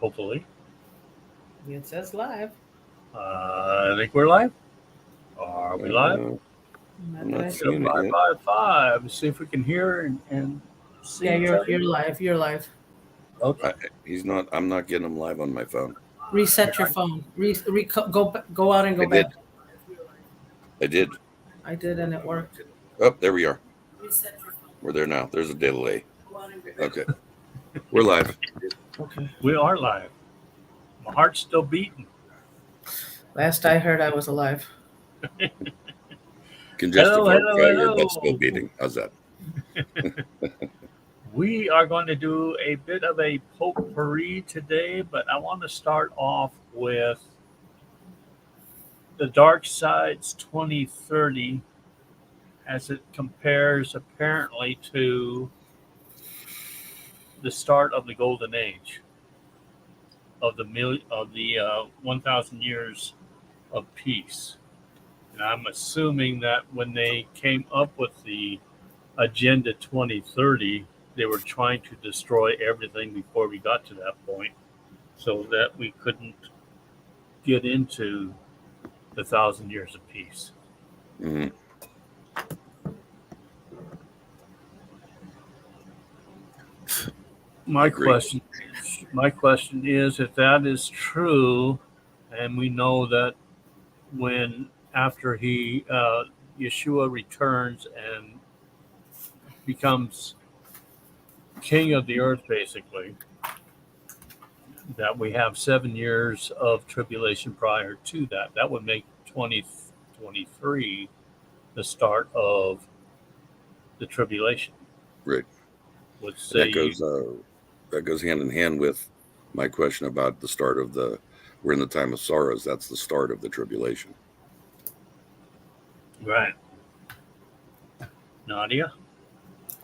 Hopefully. It says live. I think we're live. Are we live? Not I'm not that I- seeing it Five, yet. five, five. See if we can hear and see Yeah, each you're other. you're live. You're live. Okay. He's not. I'm not getting him live on my phone. Reset your phone. Go out and go I back. did. I did. I did, and it worked. Oh, there we are. Reset your phone. We're there now. There's a delay. Go out and go back. Okay. We're live. Okay. We are live. My heart's still beating. Last I heard, I was alive. Congestive Hello, heart hello, failure, hello. but still beating. How's that? We are going to do a bit of a potpourri today, but I want to start off with the Dark Side's 2030 as it compares apparently to the start of the Golden Age of the 1,000 years of peace. And I'm assuming that when they came up with the Agenda 2030, they were trying to destroy everything before we got to that point so that we couldn't get into the 1,000 years of peace. Mhm. My Agreed. question is if that is true, and we know that when after Yeshua returns and becomes king of the earth, basically, that we have 7 years of tribulation prior to that. That would make 2023 the start of the tribulation. Right. Would say That goes hand in hand with my question about the start of the. We're in the time of sorrows. That's the start of the tribulation. right. Nadia?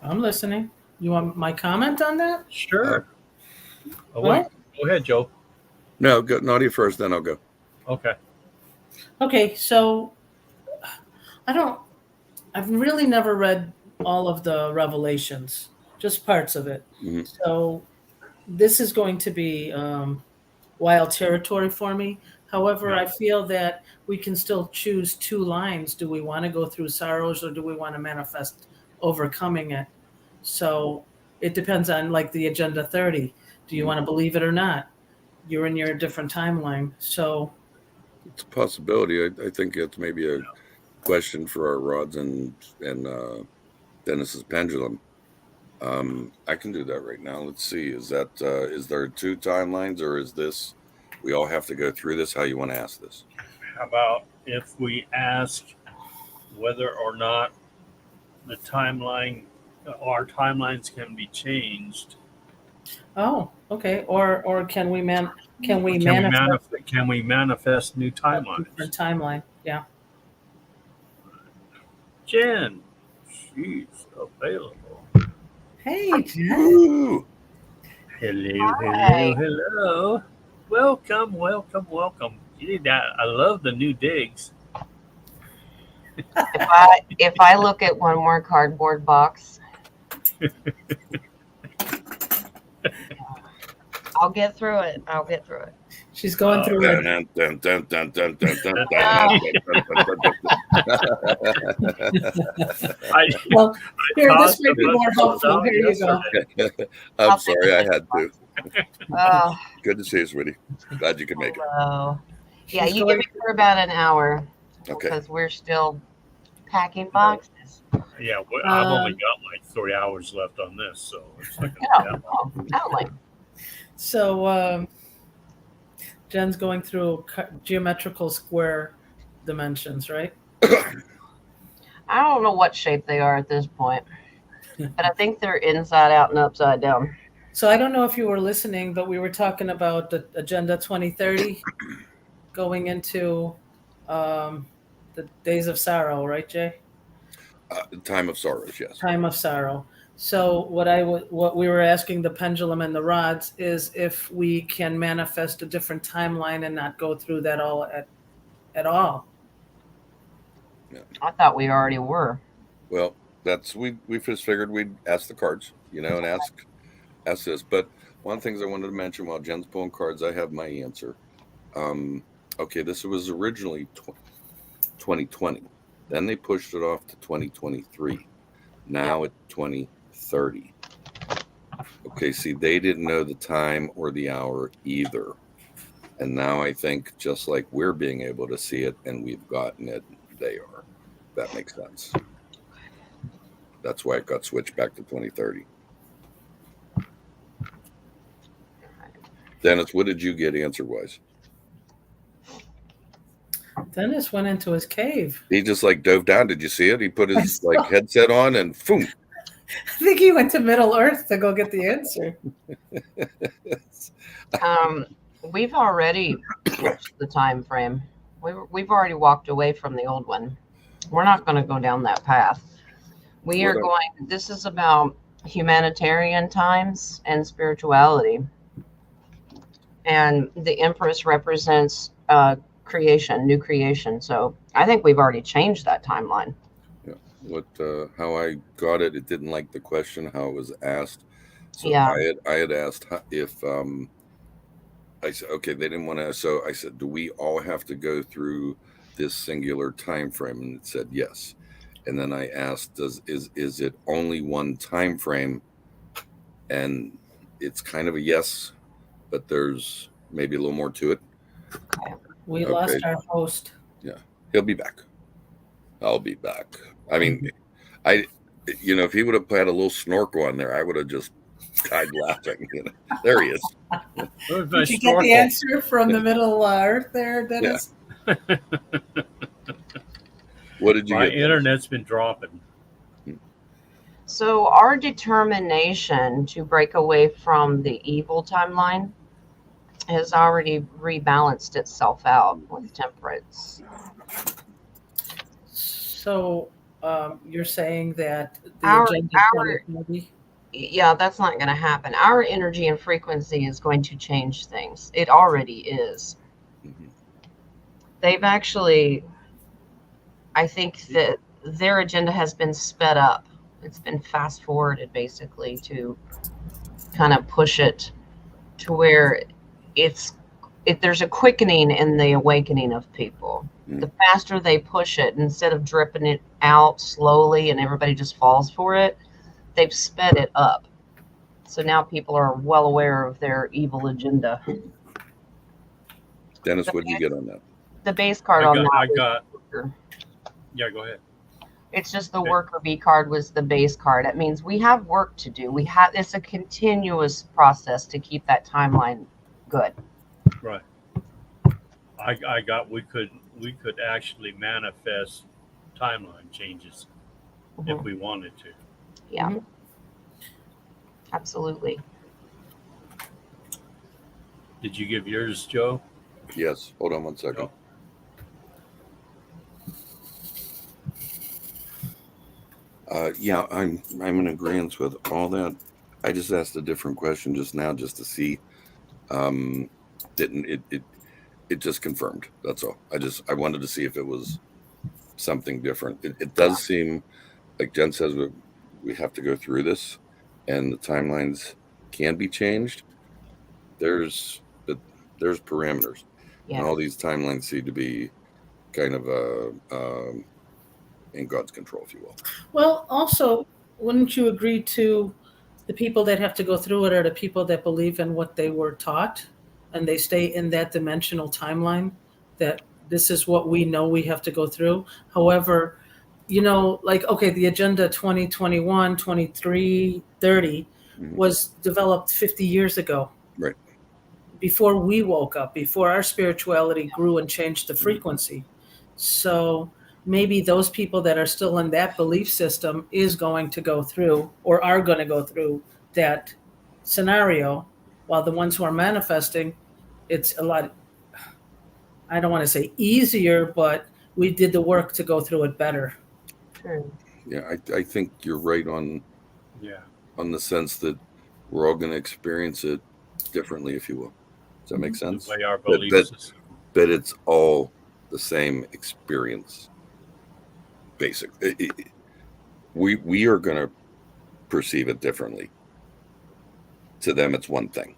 I'm listening. You want my comment on that? Sure. Oh, wait. Go ahead, Joe. No, go, Nadia first, then I'll go. Okay. Okay, so I've really never read all of the Revelations, just parts of it. Mhm. So this is going to be wild territory for me. However, Yeah. I feel that we can still choose two lines. Do we want to go through sorrows or do we want to manifest overcoming it? So it depends on like the Agenda 30. Do you want to believe it or not? You're in your different timeline. So It's a possibility. I think it's maybe a question for our rods and Dennis's pendulum. I can do that right now. Let's see. Is there two timelines, or is this we all have to go through this? How you want to ask this? How about if we ask whether or not the timeline, our timelines can be changed? okay. Or can we manifest Can we manifest new a timelines? different timeline? Yeah. Jen, she's available. Hey, Jen. Woo! Hello. Welcome. Gee, I love the new digs. If I look at one more cardboard box, I'll get through it. She's going through it. Dun, dun, dun, dun, dun, dun, dun, dun, Well, here, this tossed might a be bunch more of helpful. those out Here you go. yesterday. I'm sorry, I had to. Oh, Good to see you, sweetie. Glad you could make it. hello. Yeah, She's you going- give me for about an hour Okay. because we're still packing boxes. Yeah, I've only got like 3 hours left on this, so it's not Yeah, gonna oh, like So Jen's going through geometrical square dimensions, right? I don't know what shape they are at this point, but I think they're inside out and upside down. So I don't know if you were listening, but we were talking about the Agenda 2030 going into the days of sorrow, right, Jay? Time of sorrows, yes. Time of sorrow. So what we were asking the pendulum and the rods is if we can manifest a different timeline and not go through that all at all. I thought we already were. Well, we just figured we'd ask the cards, and ask this. But one of the things I wanted to mention while Jen's pulling cards, I have my answer. Okay, this was originally 2020. Then they pushed it off to 2023. Now it's 2030. Okay, see, they didn't know the time or the hour either. And now I think just like we're being able to see it and we've gotten it, they are. That makes sense. That's why it got switched back to 2030. Dennis, what did you get answer-wise? Dennis went into his cave. He just like dove down. Did you see it? He put I his saw. like headset on and boom. I think he went to Middle Earth to go get the answer. We've already switched the time frame. We've already walked away from the old one. We're not going to go down that path. We are going. This is about humanitarian times and spirituality. And the Empress represents creation, new creation. So I think we've already changed that timeline. Yeah. What? How I got it? It didn't like the question how it was asked. So Yeah. I had asked if I said okay, they didn't want to. So I said, do we all have to go through this singular time frame? And it said yes. And then I asked, is it only one time frame? And it's kind of a yes, but there's maybe a little more to it. We lost our host. Yeah, he'll be back. I'll be back. I mean, if he would have had a little snorkel on there, I would have just died laughing. There he is. Did you get the answer from the Middle Earth there, Dennis? Yeah. What did you My get? internet's been dropping. So our determination to break away from the evil timeline has already rebalanced itself out with temperance. So you're saying that the Our- agenda our- 2030 Yeah, that's not going to happen. Our energy and frequency is going to change things. It already is. Mhm. They've actually, I think that their agenda has been sped up. It's been fast forwarded basically to kind of push it to where there's a quickening in the awakening of people. Mm. The faster they push it, instead of dripping it out slowly and everybody just falls for it, they've sped it up. So now people are well aware of their evil agenda. Dennis, what did you get on that? The base card Yeah, go ahead. it's just the worker bee card was the base card. It means we have work to do. It's a continuous process to keep that timeline good. Right. I got we could actually manifest timeline changes if we wanted to. Yeah. Mhm. Absolutely. Did you give yours, Joe? Yes. Hold on one second. No. Yeah, I'm in agreement with all that. I just asked a different question just now, just to see. It just confirmed. That's all. I wanted to see if it was something different. It does seem like Jen says we have to go through this, and the timelines can be changed. There's parameters, Yeah. and all these timelines seem to be kind of in God's control, if you will. Well, also, wouldn't you agree to the people that have to go through it are the people that believe in what they were taught and they stay in that dimensional timeline, that this is what we know we have to go through? However, okay, the agenda 2021, 23, 30 Mhm. was developed 50 years ago. Right. Before we woke up, before our spirituality grew and changed the frequency. So maybe those people that are still in that belief system is going to go through or are going to go through that scenario, while the ones who are manifesting, it's a lot, I don't want to say easier, but we did the work to go through it better. True. Yeah, I think you're right on the sense that we're all going to experience it differently, if you will. Does that make sense? The way our belief system. But it's all the same experience. Basically, we are going to perceive it differently. To them, it's one thing.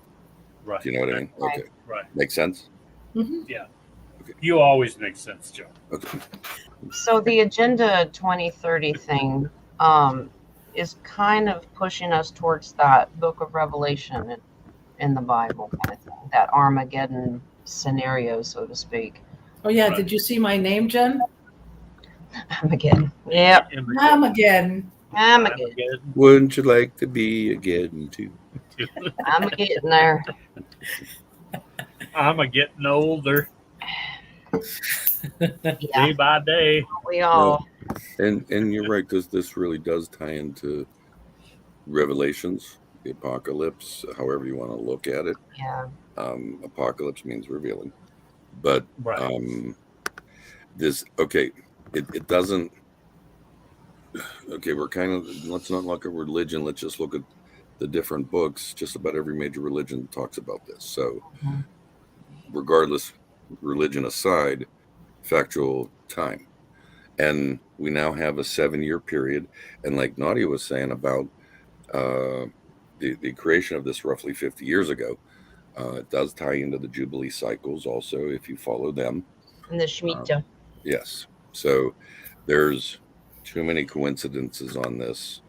Right. Do you know what I mean? Right. Okay. Right. Makes sense? Mhm. You always make sense, Joe. Okay. So the Agenda 2030 thing is kind of pushing us towards that book of Revelation in the Bible, kind of thing, that Armageddon scenario, so to speak. Oh yeah, Right. did you see my name, Jen? Armageddon. Yep. Armageddon. Armageddon. Wouldn't you like to be again too? I'm getting there. I'm a getting older Yeah, day by day. we all. And you're right, this really does tie into Revelations, the apocalypse, however you want to look at it. Yeah. Apocalypse means revealing. But Right. it doesn't. Okay, we're kind of, let's not look at religion. Let's just look at the different books. Just about every major religion talks about this. So, Mhm. regardless, religion aside, factual time. And we now have a 7-year period. And like Nadia was saying about the creation of this roughly 50 years ago, it does tie into the Jubilee cycles also, if you follow them. And the Shemitah. Yes. So there's too many coincidences on this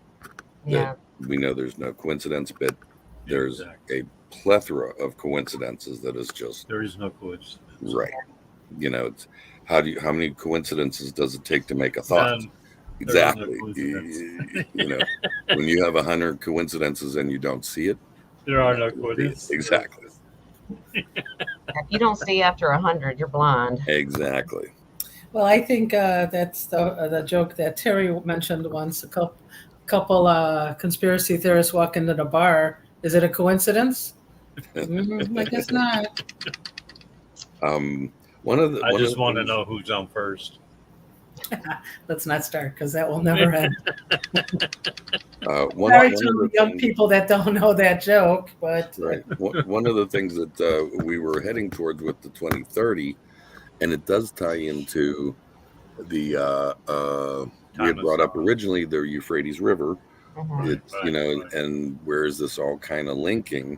Yeah. that we know there's no coincidence, but there's Exactly. a plethora of coincidences that is just There is no coincidence. right. You know, it's how many coincidences does it take to make a thought? None. Exactly. coincidence. You know, when you have 100 coincidences and you don't see it, There are no that would be it. coincidences. Exactly. If you don't see after 100, you're blind. Exactly. Well, I think that's the joke that Terry mentioned once. A couple conspiracy theorists walk into the bar. Is it a coincidence? I guess not. I just want to know who's on first. Let's not start because that will never end. One Sorry of to the the young things- people that don't know that joke, but Right. One of the things that we were heading towards with the 2030, and it does tie into the we had brought up originally the Euphrates River. Mhm. It's and where is this all kind of linking?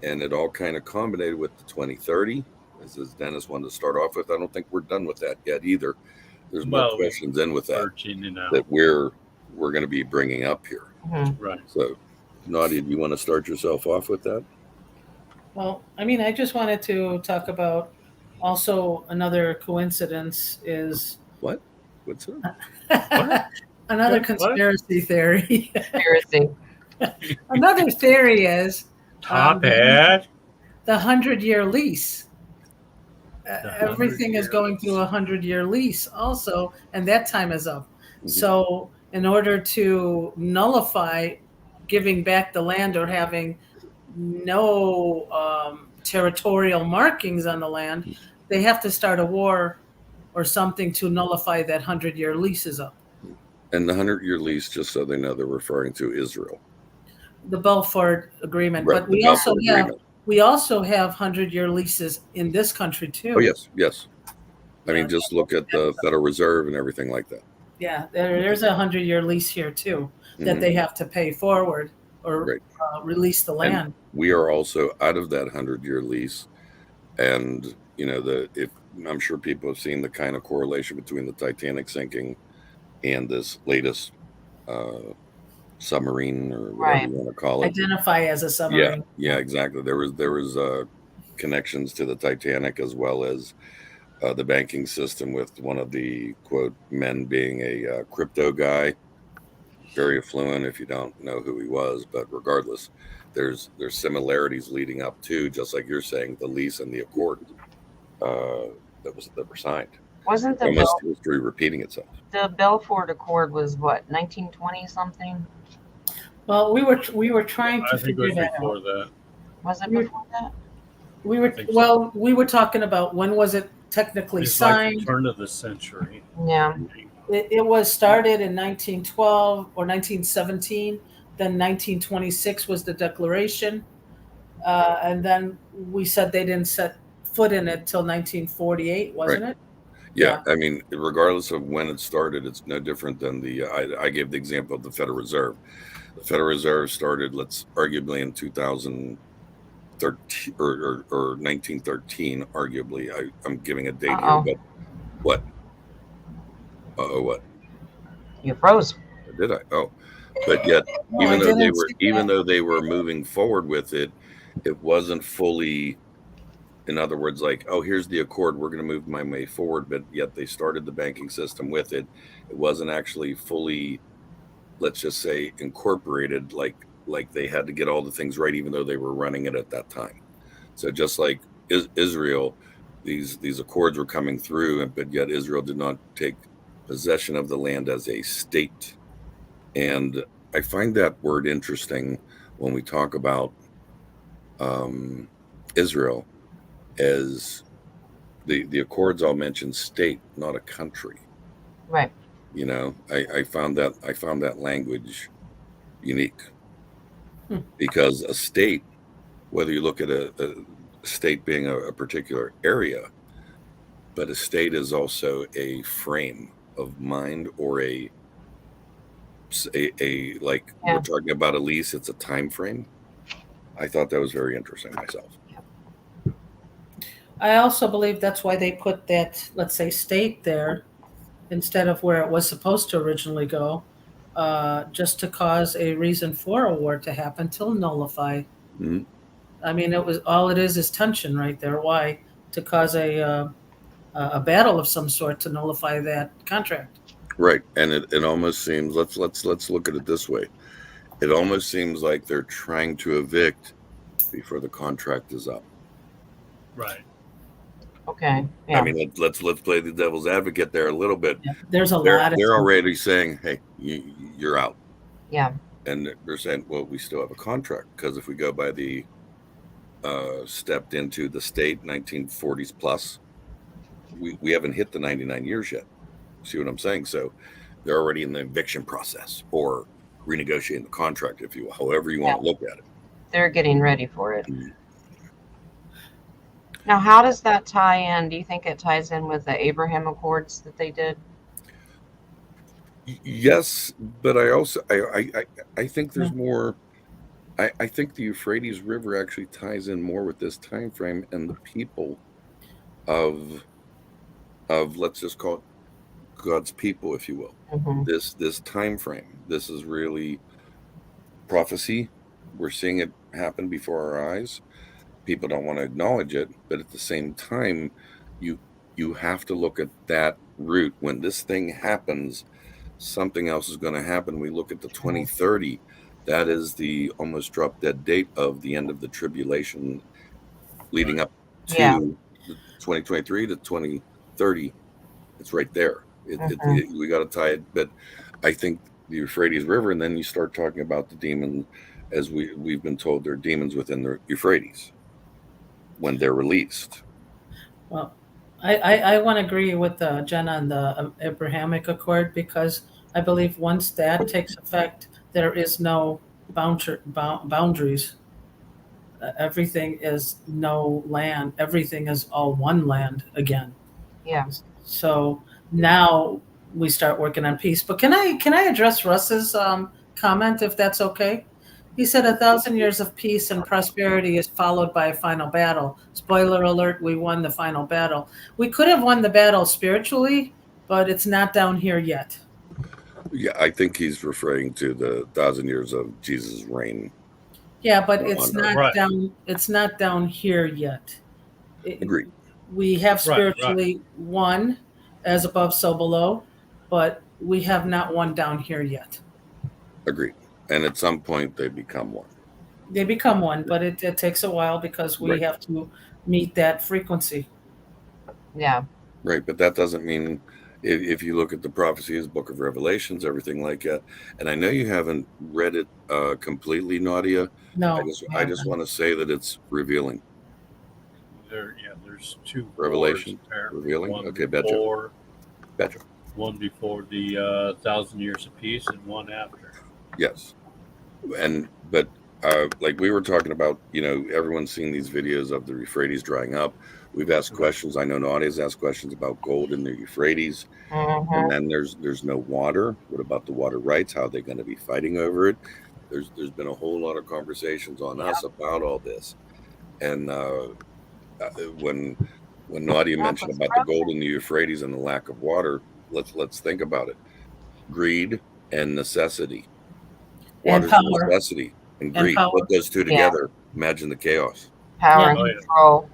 And it all kind of combined with the 2030, as Dennis wanted to start off with. I don't think we're done with that yet either. There's more questions in with that that we're going to be bringing up here. Mhm. Right. So, Nadia, do you want to start yourself off with that? well, I mean, I just wanted to talk about also another coincidence is What? What's that? another What? conspiracy theory. Conspiracy. Another theory is Top the hat. 100-year lease. Everything is 100-year going through a 100-year lease also, and that time is up. Mhm. So in order to nullify giving back the land or having no territorial markings on the land, they have to start a war or something to nullify that 100-year lease is up. And the 100-year lease, just so they know, they're referring to Israel. The Belfort Agreement, Right, but the Balfour Agreement. we also have 100-year leases in this country too. Oh, yes. I Yeah. mean, just look at the Federal Reserve and everything like that. Yeah, there's a 100-year lease here too that Mhm. they have to pay forward or Right. release the land. And we are also out of that 100-year lease. And, you know, I'm sure people have seen the kind of correlation between the Titanic sinking and this latest submarine or whatever Right. you want to call it. Identify as a submarine. Yeah, exactly. There was connections to the Titanic as well as the banking system, with one of the quote men being a crypto guy, very affluent. If you don't know who he was, but regardless, there's similarities leading up to, just like you're saying, the lease and the accord that were signed. Wasn't Almost history repeating itself. the Belfort Accord was what, 1920 something? Well, we were trying to I think it figure was that before out. that. Was it We- before that? We were talking about when was it technically It's like signed. the turn of the century. Yeah. It was started in 1912 or 1917. Then 1926 was the declaration. And then we said they didn't set foot in it till 1948, wasn't it? Yeah, I mean, regardless of when it started, it's no different than I gave the example of the Federal Reserve. The Federal Reserve started, let's arguably in 2000, 13 or 1913, arguably. I'm giving a date Uh-oh. here, but what? What? You froze. Did I? Oh, but yet, No, I didn't see even that. though they were moving forward with it, it wasn't fully. In other words, like, oh, here's the accord. We're going to move my way forward, but yet they started the banking system with it. It wasn't actually fully, let's just say, incorporated. Like they had to get all the things right, even though they were running it at that time. So just like Israel, these accords were coming through, but yet Israel did not take possession of the land as a state. And I find that word interesting when we talk about Israel, as the accords all mention state, not a country. Right. You know, I found that language unique, because a state, whether you look at a state being a particular area, but a state is also a frame of mind, or a like, Yeah. we're talking about a lease, it's a time frame. I thought that was very interesting myself. I also believe that's why they put that, let's say, state there instead of where it was supposed to originally go, just to cause a reason for a war to happen, to nullify. Mhm. I mean, it is tension right there. Why? To cause a battle of some sort to nullify that contract. Right, and it almost seems, let's look at it this way. It almost seems like they're trying to evict before the contract is up. Right. Okay. Yeah. I mean, let's play the devil's advocate there a little bit. Yeah, there's a They're lot of already saying, "Hey, you're out," Yeah. and they're saying, "Well, we still have a contract, because if we go by the stepped into the state 1940s plus, we haven't hit the 99 years yet." See what I'm saying? So they're already in the eviction process, or renegotiating the contract, if you will, however you want to look at it. They're getting ready for it. Mhm. Now, how does that tie in? Do you think it ties in with the Abraham Accords that they did? Yes, but I also I think there's more. I think the Euphrates River actually ties in more with this time frame and the people of let's just call it God's people, if you will. Mm-hmm. This time frame. This is really prophecy. We're seeing it happen before our eyes. People don't want to acknowledge it, but at the same time, you have to look at that route. When this thing happens, something else is going to happen. We look at the 2030. That is the almost drop dead date of the end of the tribulation, leading up to Yeah. the 2023 to 2030. It's right there. Mhm. We got to tie it. But I think the Euphrates River, and then you start talking about the demon, as we've been told, there are demons within the Euphrates when they're released. Well, I want to agree with Jenna on the Abrahamic Accord, because I believe once that takes effect, there is no boundaries. Everything is no land. Everything is all one land again. Yeah. So now we start working on peace. But can I address Russ's comment, if that's okay? He said 1,000 years of peace and prosperity is followed by a final battle. Spoiler alert, we won the final battle. We could have won the battle spiritually, but it's not down here yet. Yeah, I think he's referring to the 1,000 years of Jesus' reign. Yeah, but it's not Right. down. It's not down here yet. Agreed. We have Right, right. spiritually won, as above, so below, but we have not won down here yet. Agreed. And at some point, they become one. They become one, but it takes a while, because we Right. have to meet that frequency. Yeah. Right, but that doesn't mean, if you look at the prophecies, Book of Revelations, everything like that. And I know you haven't read it completely, Nadia. No, I just want to say that it's revealing. There's two Revelation, wars, apparently. revealing? One Okay, betcha. before, Betcha. one before the 1,000 years of peace, and one after. Yes. But like we were talking about, everyone's seen these videos of the Euphrates drying up. We've asked questions. I know Nadia's asked questions about gold in the Euphrates. Mm-hmm. And then there's no water. What about the water rights? How are they going to be fighting over it? There's been a whole lot of conversations on us about all this. And when Nadia mentioned about the gold in the Euphrates and the lack of water, let's think about it. Greed and necessity. And Water's a power. necessity, and And greed. power. Put those two together. Imagine the chaos. Power Yeah. and Oh, yeah. control.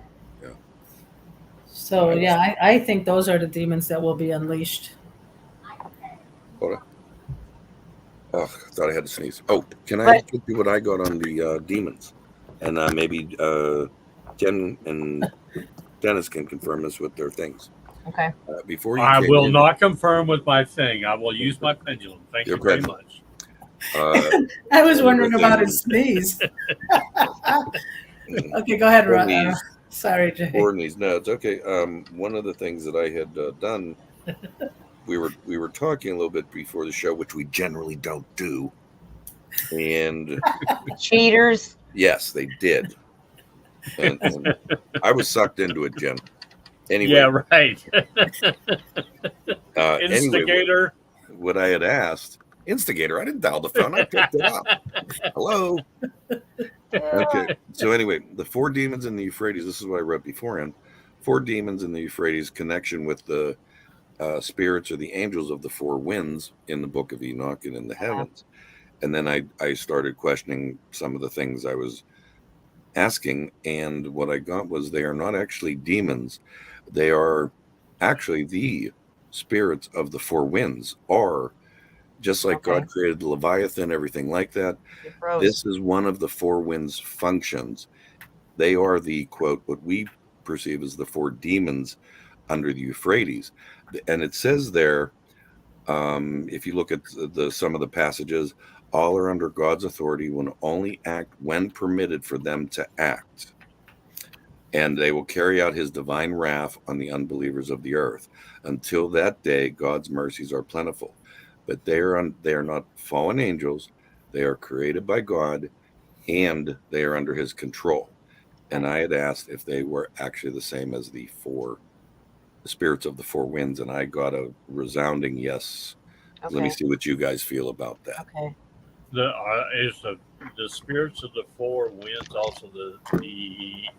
So yeah, I think those are the demons that will be unleashed. Hold on. Oh, I thought I had to sneeze. Oh, can I Right. get you what I got on the demons? And maybe Jen and Dennis can confirm this with their things. Okay. Before you I came will in, not confirm with my thing. I will use my pendulum. Thank you Your very pendulum. much. I was one of wondering the about things- his sneeze. Okay, go ahead, Ron. Courtney's- Sorry, Jay. Courtney's notes. Okay. One of the things that I had done, we were talking a little bit before the show, which we generally don't do. And Cheaters. yes, they did. And I was sucked into it, Jen. Anyway, Yeah, right. anyway, Instigator. what I had asked, instigator, I didn't dial the phone, I picked it up. Hello. Okay. So anyway, the 4 demons in the Euphrates, this is what I wrote beforehand. 4 demons in the Euphrates, connection with the spirits or the angels of the 4 winds in the book of Enoch and in the heavens. And then I started questioning some of the things I was asking, and what I got was they are not actually demons. They are actually the spirits of the 4 winds, are just like Okay. God created the Leviathan, everything like that. You froze. This is one of the 4 winds functions. They are the, quote, what we perceive as the 4 demons under the Euphrates. And it says there, if you look at some of the passages, all are under God's authority, will only act when permitted for them to act. And they will carry out his divine wrath on the unbelievers of the earth. Until that day, God's mercies are plentiful. But they are not fallen angels. They are created by God, and they are under his control. And I had asked if they were actually the same as the spirits of the 4 winds, and I got a resounding yes. Okay. Let me see what you guys feel about that. Okay. Is the spirits of the 4 winds also the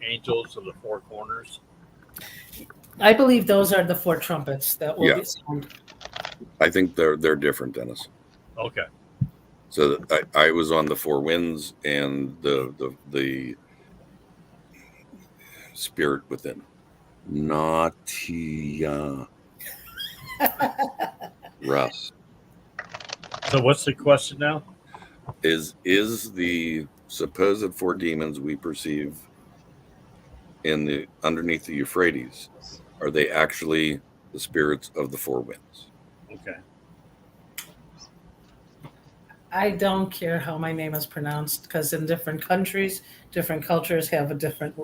angels of the 4 corners? I believe those are the 4 trumpets that will Yeah. be sound. I think they're different, Dennis. Okay. So I was on the 4 winds and the spirit within. Nadia. Russ. So what's the question now? Is the supposed 4 demons we perceive underneath the Euphrates, are they actually the spirits of the 4 winds? Okay. I don't care how my name is pronounced, because in different countries, different cultures have a different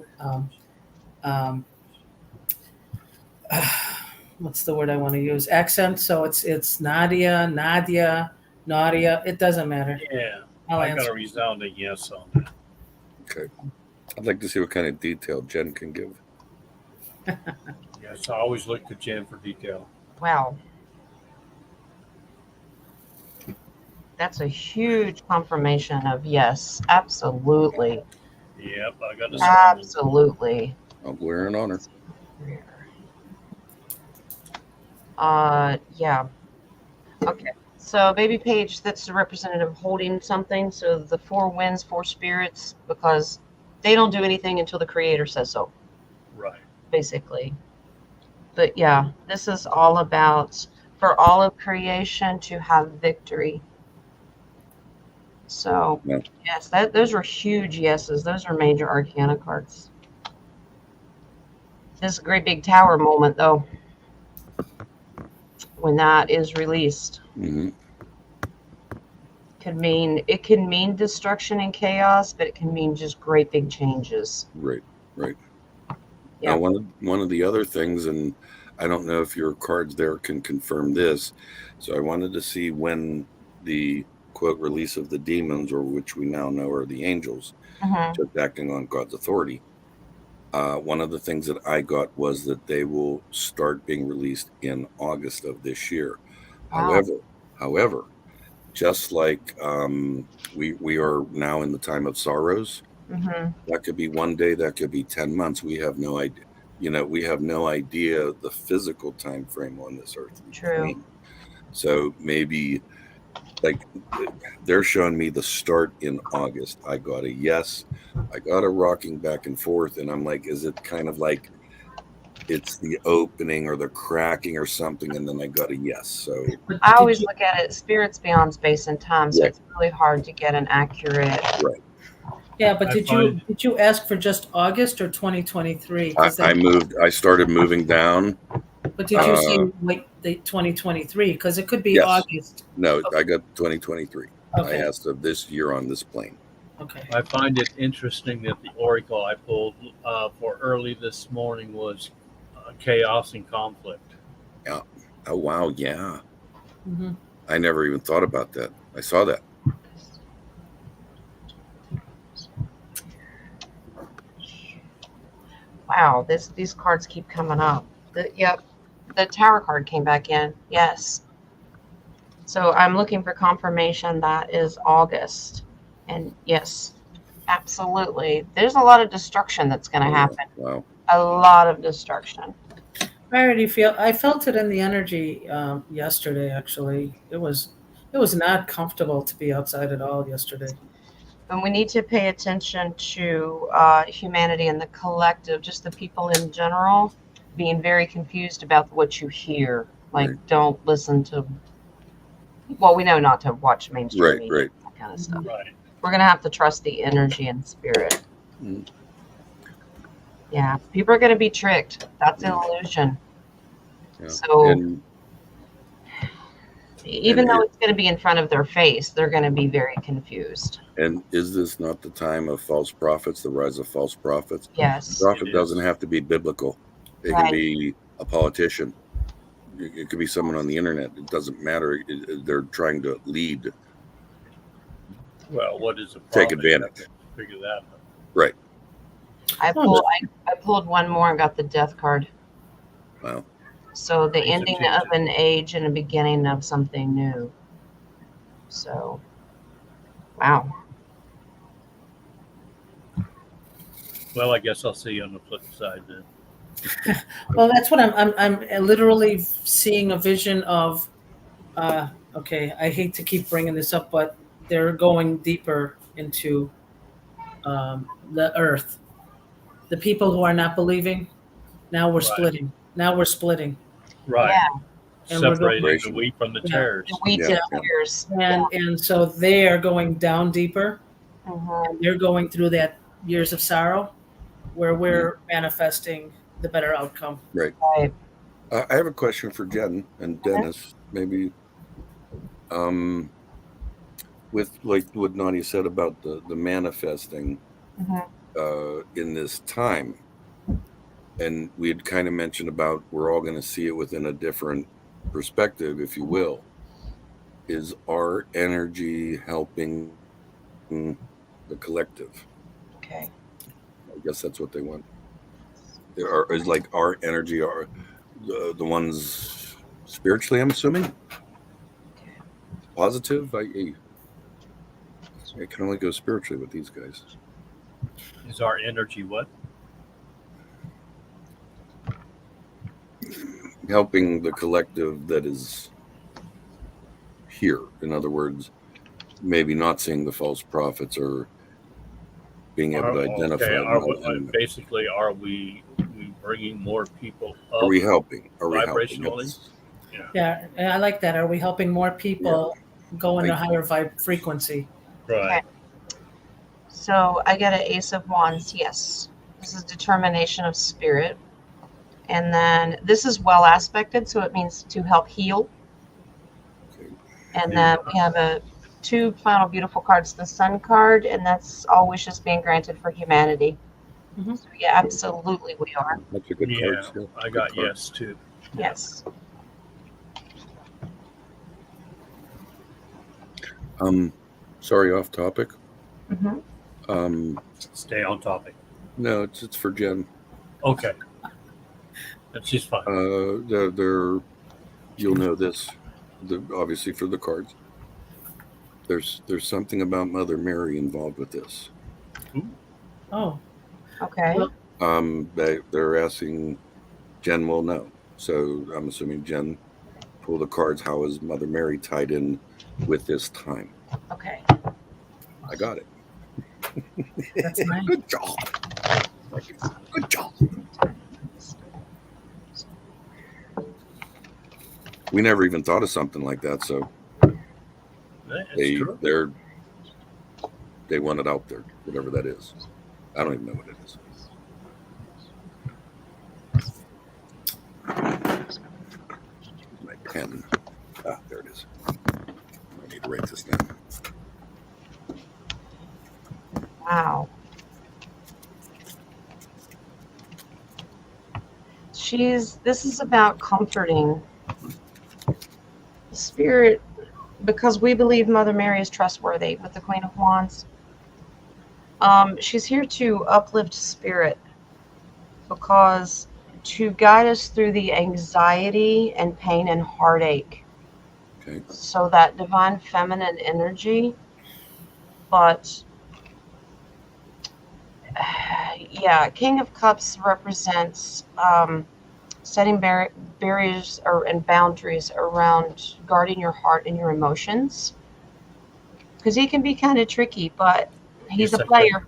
what's the word I want to use? Accent. So it's Nadia. It doesn't matter. Yeah. I'll I got answer. a resounding yes on that. Okay. I'd like to see what kind of detail Jen can give. Yes, I always look to Jen for detail. Wow. That's a huge confirmation of yes, absolutely. Yep, I got a Absolutely. I'll glare an honor. Yeah. Okay. So baby Paige, that's the representative holding something. So the 4 winds, 4 spirits, because they don't do anything until the creator says so, Right. basically. But yeah, this is all about for all of creation to have victory. So Yeah. yes, those are huge yeses. Those are major arcana cards. This is a great big tower moment though, when that is released. Mm-hmm. It can mean destruction and chaos, but it can mean just great big changes. Right. Yeah. Now, one of the other things, and I don't know if your cards there can confirm this, so I wanted to see when the quote release of the demons, or which we now know are the angels, Mhm. just acting on God's authority. One of the things that I got was that they will start being released in August of this year. Wow. However, just like we are now in the time of sorrows, Mm-hmm. That could be one day, that could be 10 months. We have no idea. We have no idea the physical time frame on this earthly True. plane. So maybe, like, they're showing me the start in August. I got a yes. I got a rocking back and forth, and I'm like, is it kind of like it's the opening or the cracking or something? And then I got a yes. So But I did always you, look at it, spirits beyond space and time, so Yeah. it's really hard to get an accurate. right. yeah, but I did you ask for just August or 2023? I started moving down. But did you say like the 2023? Because it could be Yes. August. No, I got 2023. Okay. I asked of this year on this plane. Okay. I find it interesting that the oracle I pulled for early this morning was chaos and conflict. Oh, wow. Yeah. Hmm. I never even thought about that. I saw that. Wow, these cards keep coming up. Yep, the Tower card came back in. Yes. So I'm looking for confirmation that is August. And yes, absolutely. There's a lot of destruction that's going to happen. Wow. A lot of destruction. I felt it in the energy yesterday. Actually, it was not comfortable to be outside at all yesterday. And we need to pay attention to humanity and the collective, just the people in general, being very confused about what you hear. Like, Right. don't listen to. Well, we know not to watch mainstream Right, media, right. that kind of stuff. Right. We're gonna have to trust the energy and spirit. Mm. Yeah, people are gonna be tricked. That's an illusion. Yeah. So And even and though it- it's gonna be in front of their face, they're gonna be very confused. and is this not the time of false prophets, the rise of false prophets? Yes. Prophet It doesn't is. have to be biblical. It Right. can be a politician. It could be someone on the internet. It doesn't matter. They're trying to lead. Well, what is a Take prophet? advantage. You have to figure that out. Right. I pulled one more and got the death card. Wow. So the Pays ending attention. of an age and a beginning of something new. So, wow. Well, I guess I'll see you on the flip side then. Well, that's what I'm literally seeing a vision of. Okay, I hate to keep bringing this up, but they're going deeper into the earth. The people who are not believing, now we're Right. splitting. Now we're splitting. Right. Yeah. And we're Separating the going- wheat from the Yeah. tares. The wheat Yeah, and tears. And so they are going down deeper. Mhm. They're going through that years of sorrow where we're manifesting the better outcome. Right. Right. I have a question for Jen and Dennis, maybe. With like what Nadia said about the manifesting Mhm. in this time, and we had kind of mentioned about we're all going to see it within a different perspective, if you will. Is our energy helping the collective? Okay. I guess that's what they want. Is like our energy are the ones spiritually, I'm assuming? Positive? I can only go spiritually with these guys. Is our energy what? Helping the collective that is here. In other words, maybe not seeing the false prophets or being able to identify them. Basically, are we bringing more people up? Are we helping? Are we helping? Vibrationally? Yeah, and I like that. Are we helping more people go into higher frequency? Right. So I get an Ace of Wands. Yes. This is determination of spirit. And then this is well aspected, so it means to help heal. Okay. And then we have two final beautiful cards, the Sun card, and that's all wishes being granted for humanity. Mhm. So yeah, absolutely we are. That's a good Yeah, card. I got yes too. Yes. Sorry, off topic. Mm-hmm. Stay on topic. No, it's for Jen. Okay. That's just fine. You'll know this, obviously for the cards. There's something about Mother Mary involved with this. Ooh. Oh, Okay. well, They're asking Jen will know. So I'm assuming Jen pull the cards. How is Mother Mary tied in with this time? Okay. I got it. that's nice. Good job. Good job. We never even thought of something like that. So It's true. they want it out there, whatever that is. I don't even know what it is. My pen. There it is. I need to write this down. Wow. This is about comforting the spirit, because we believe Mother Mary is trustworthy with the Queen of Wands. She's here to uplift spirit, because to guide us through the anxiety and pain and heartache. Okay. So that divine feminine energy, but yeah, King of Cups represents setting barriers and boundaries around guarding your heart and your emotions, because he can be kind of tricky, but he's a said player.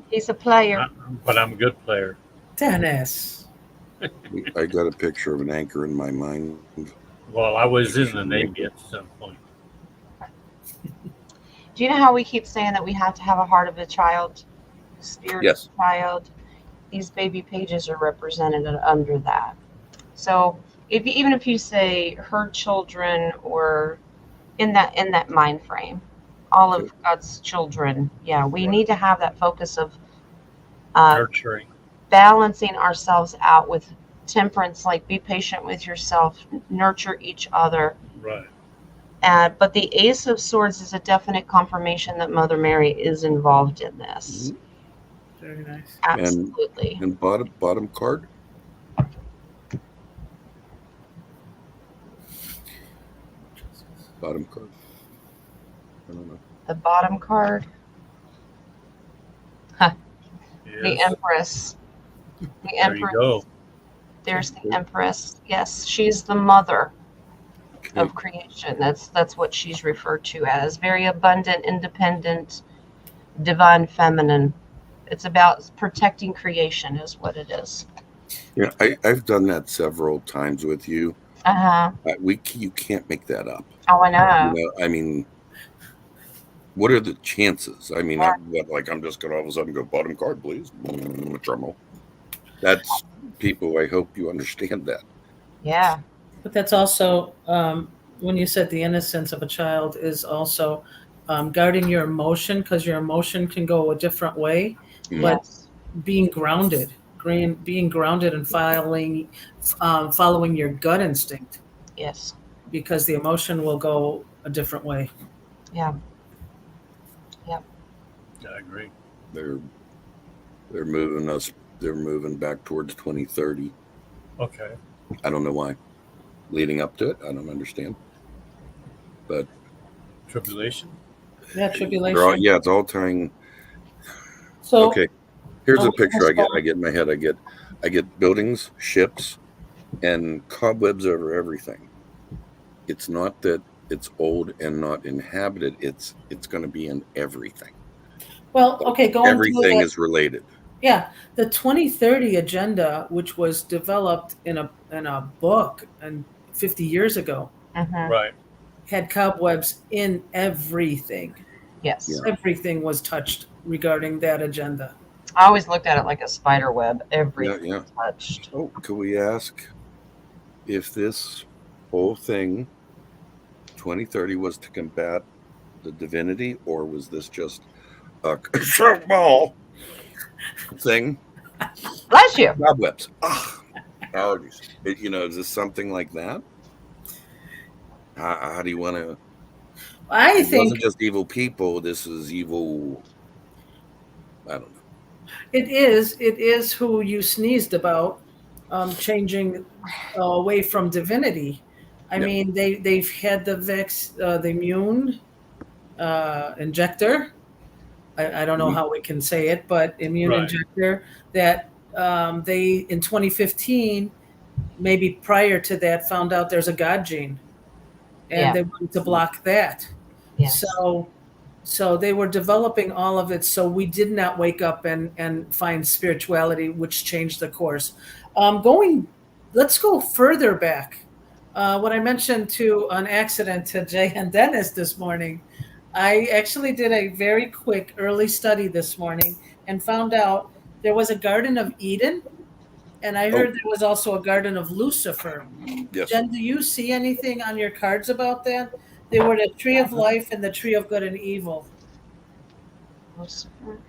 He's a player. But I'm a good player. Dennis. I got a picture of an anchor in my mind. Well, I was in the Navy at some point. Do you know how we keep saying that we have to have a heart of a child, spirit Yes. of a child? These baby pages are represented under that. So even if you say her children, or in that mind frame, all of God's children, yeah, we Right. need to have that focus of Nurturing. balancing ourselves out with temperance, like be patient with yourself, nurture each other. Right. But the Ace of Swords is a definite confirmation that Mother Mary is involved in this. Very nice. Absolutely. And bottom card. Bottom card. I don't know. The bottom card, the Yes. Empress. The There you Empress. go. There's the Empress. Yes, she's the mother Okay. of creation. That's what she's referred to as. Very abundant, independent, divine feminine. It's about protecting creation, is what it is. Yeah, I've done that several times with you. Uh-huh. You can't make that up. Oh, I know. You know, I mean, what are the chances? I mean, Yeah. I'm just gonna all of a sudden go bottom card, please. Drum roll. That's people. I hope you understand that. Yeah. But that's also, when you said the innocence of a child is also guarding your emotion, because your emotion can go a different way, but Yes. being grounded and following your gut instinct, Yes. because the emotion will go a different way. Yeah. I agree. They're moving us. They're moving back towards 2030. Okay. I don't know why. Leading up to it, I don't understand. But Tribulation. Yeah, it's tribulation. all tying. So Okay, here's Oh, a picture I get in my head. I get buildings, ships, and cobwebs over everything. It's not that it's old and not inhabited. It's going to be in everything. Well, okay, going Everything through is related. Yeah, the 2030 agenda, which was developed in a book and 50 years ago, Mm-hmm. Right. had cobwebs in everything. Yes. Yeah. Everything was touched regarding that agenda. I always looked at it like a spider web. Everything Yeah. touched. Oh, could we ask if this whole thing, 2030, was to combat the divinity, or was this just a ball thing? Bless you. Cobwebs. Allergies. Is this something like that? How do you want to? I It think wasn't just evil people. This is evil. I don't know. it is who you sneezed about, changing away from divinity. I Yeah. mean, they've had the immune injector. I don't know how we can say it, but immune Right. injector that they in 2015, maybe prior to that, found out there's a God gene, and Yeah. they wanted to block that. Yes. So they were developing all of it, so we did not wake up and find spirituality, which changed the course. Let's go further back. What I mentioned to an accident to Jay and Dennis this morning, I actually did a very quick early study this morning and found out there was a Garden of Eden, and I heard there was also a Garden of Lucifer. Yes. Jen, do you see anything on your cards about that? They were the tree of life and the tree of good and evil. Lucifer.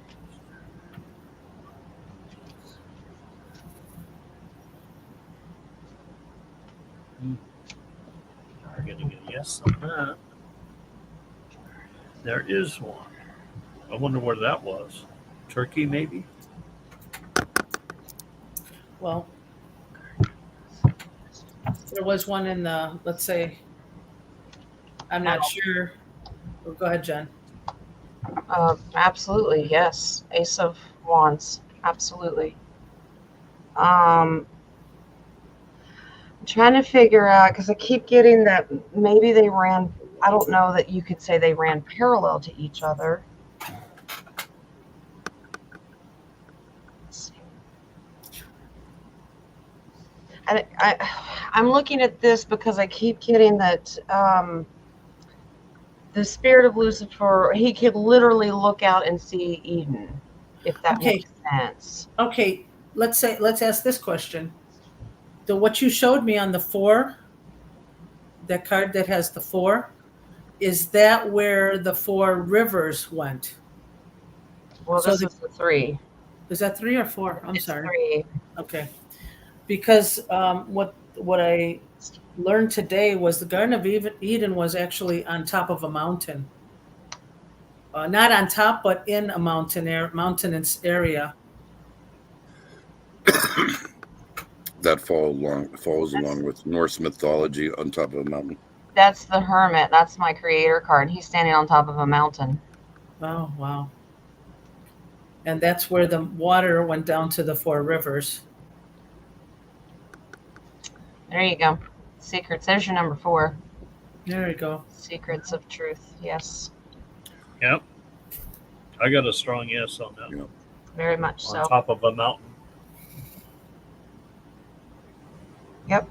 We're getting a yes on that. There is one. I wonder where that was. Turkey, maybe? Well, there was one in the, let's say, I'm not sure. Oh, go ahead, Jen. Absolutely, yes. Ace of Wands, absolutely. I'm trying to figure out, because I keep getting that maybe they ran, I don't know that you could say they ran parallel to each other. Let's see. I'm looking at this because I keep getting that the spirit of Lucifer, he could literally look out and see Eden, if that Okay. makes sense. Okay, let's ask this question. What you showed me on the 4, that card that has the 4, is that where the 4 rivers went? Well, So this is the 3. Is that 3 or 4? I'm It's sorry. 3. Okay. Because what I learned today was the Garden of Eden was actually on top of a mountain. Not on top, but in a mountainous area. That falls along with Norse mythology on top of a mountain. That's the Hermit. That's my creator card. He's standing on top of a mountain. Oh, wow. And that's where the water went down to the 4 rivers. There you go. Secrets. There's your number 4. There you go. Secrets of truth. Yes. Yep. I got a strong yes on that. Yeah. Very much On so. top of a mountain. Yep.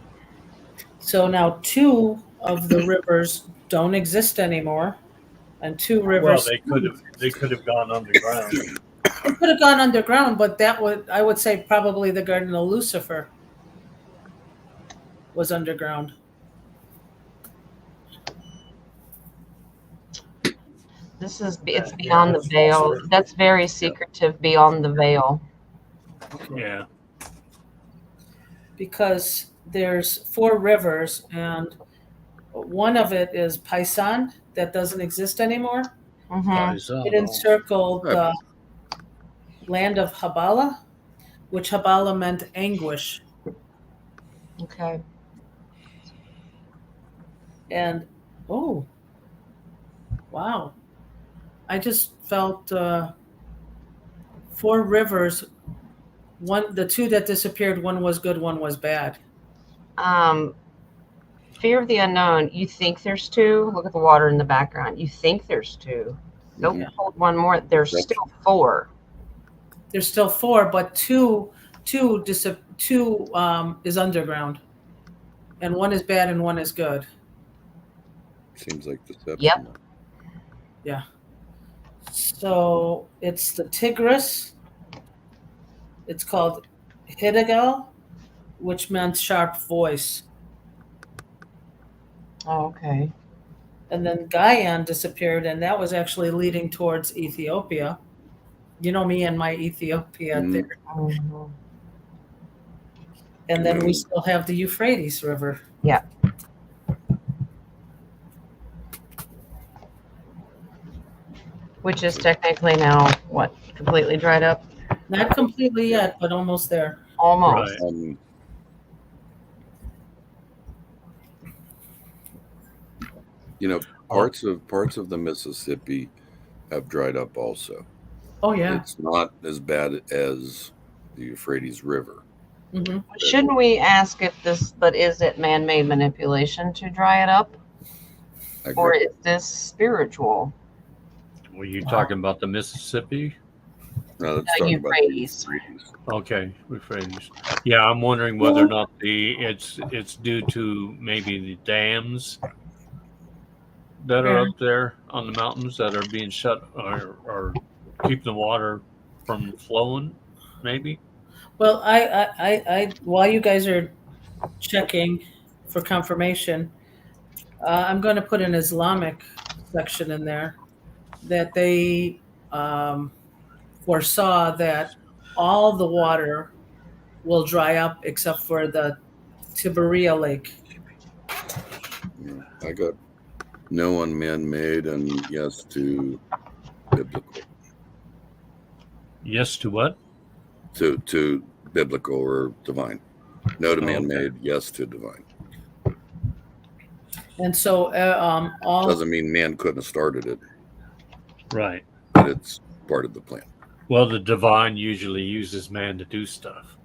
So now 2 of the rivers don't exist anymore, and 2 Well, rivers. they could have gone underground. It could have gone underground, but I would say probably the Garden of Lucifer was underground. It's beyond the veil. That's very secretive, beyond the veil. Yeah. Because there's 4 rivers, and one of it is Paisan that doesn't exist anymore. Mm-hmm. It encircled the land of Habala, which Habala meant anguish. Okay. And oh, wow. I just felt 4 rivers. The 2 that disappeared, one was good, one was bad. Fear of the unknown. You think there's 2. Look at the water in the background. You think there's 2. Nope. Yeah. Hold one more. There's still 4. There's still 4, but two is underground, and one is bad and one is good. Seems like deception. Yep. Yeah. So it's the Tigris. It's called Hidagal, which meant sharp voice. Oh, okay. And then Gaian disappeared, and that was actually leading towards Ethiopia. You know me and my Ethiopia there. Mm-hmm. And then we still have the Euphrates River. Yeah. Which is technically now, what, completely dried up? Not completely yet, but almost there. Almost. Right. You know, parts of the Mississippi have dried up also. Oh yeah. It's not as bad as the Euphrates River. Hmm. Shouldn't we ask if this, but is it man-made manipulation to dry it up, I or agree. is this spiritual? Were you talking about the Mississippi? No, let's The talk about the Euphrates. Euphrates. Okay, Euphrates. Yeah, I'm wondering whether or not it's due to maybe the dams that are Yeah. up there on the mountains that are being shut or keeping the water from flowing. Maybe. Well, I while you guys are checking for confirmation, I'm going to put an Islamic section in there that they foresaw that all the water will dry up except for the Tiberia Lake. Yeah, I got no on man-made and yes to biblical. Yes to what? To biblical or divine. No to Oh, okay. man-made, yes to divine. And so all Doesn't mean man couldn't have started it, Right. but it's part of the plan. Well, the divine usually uses man to do stuff.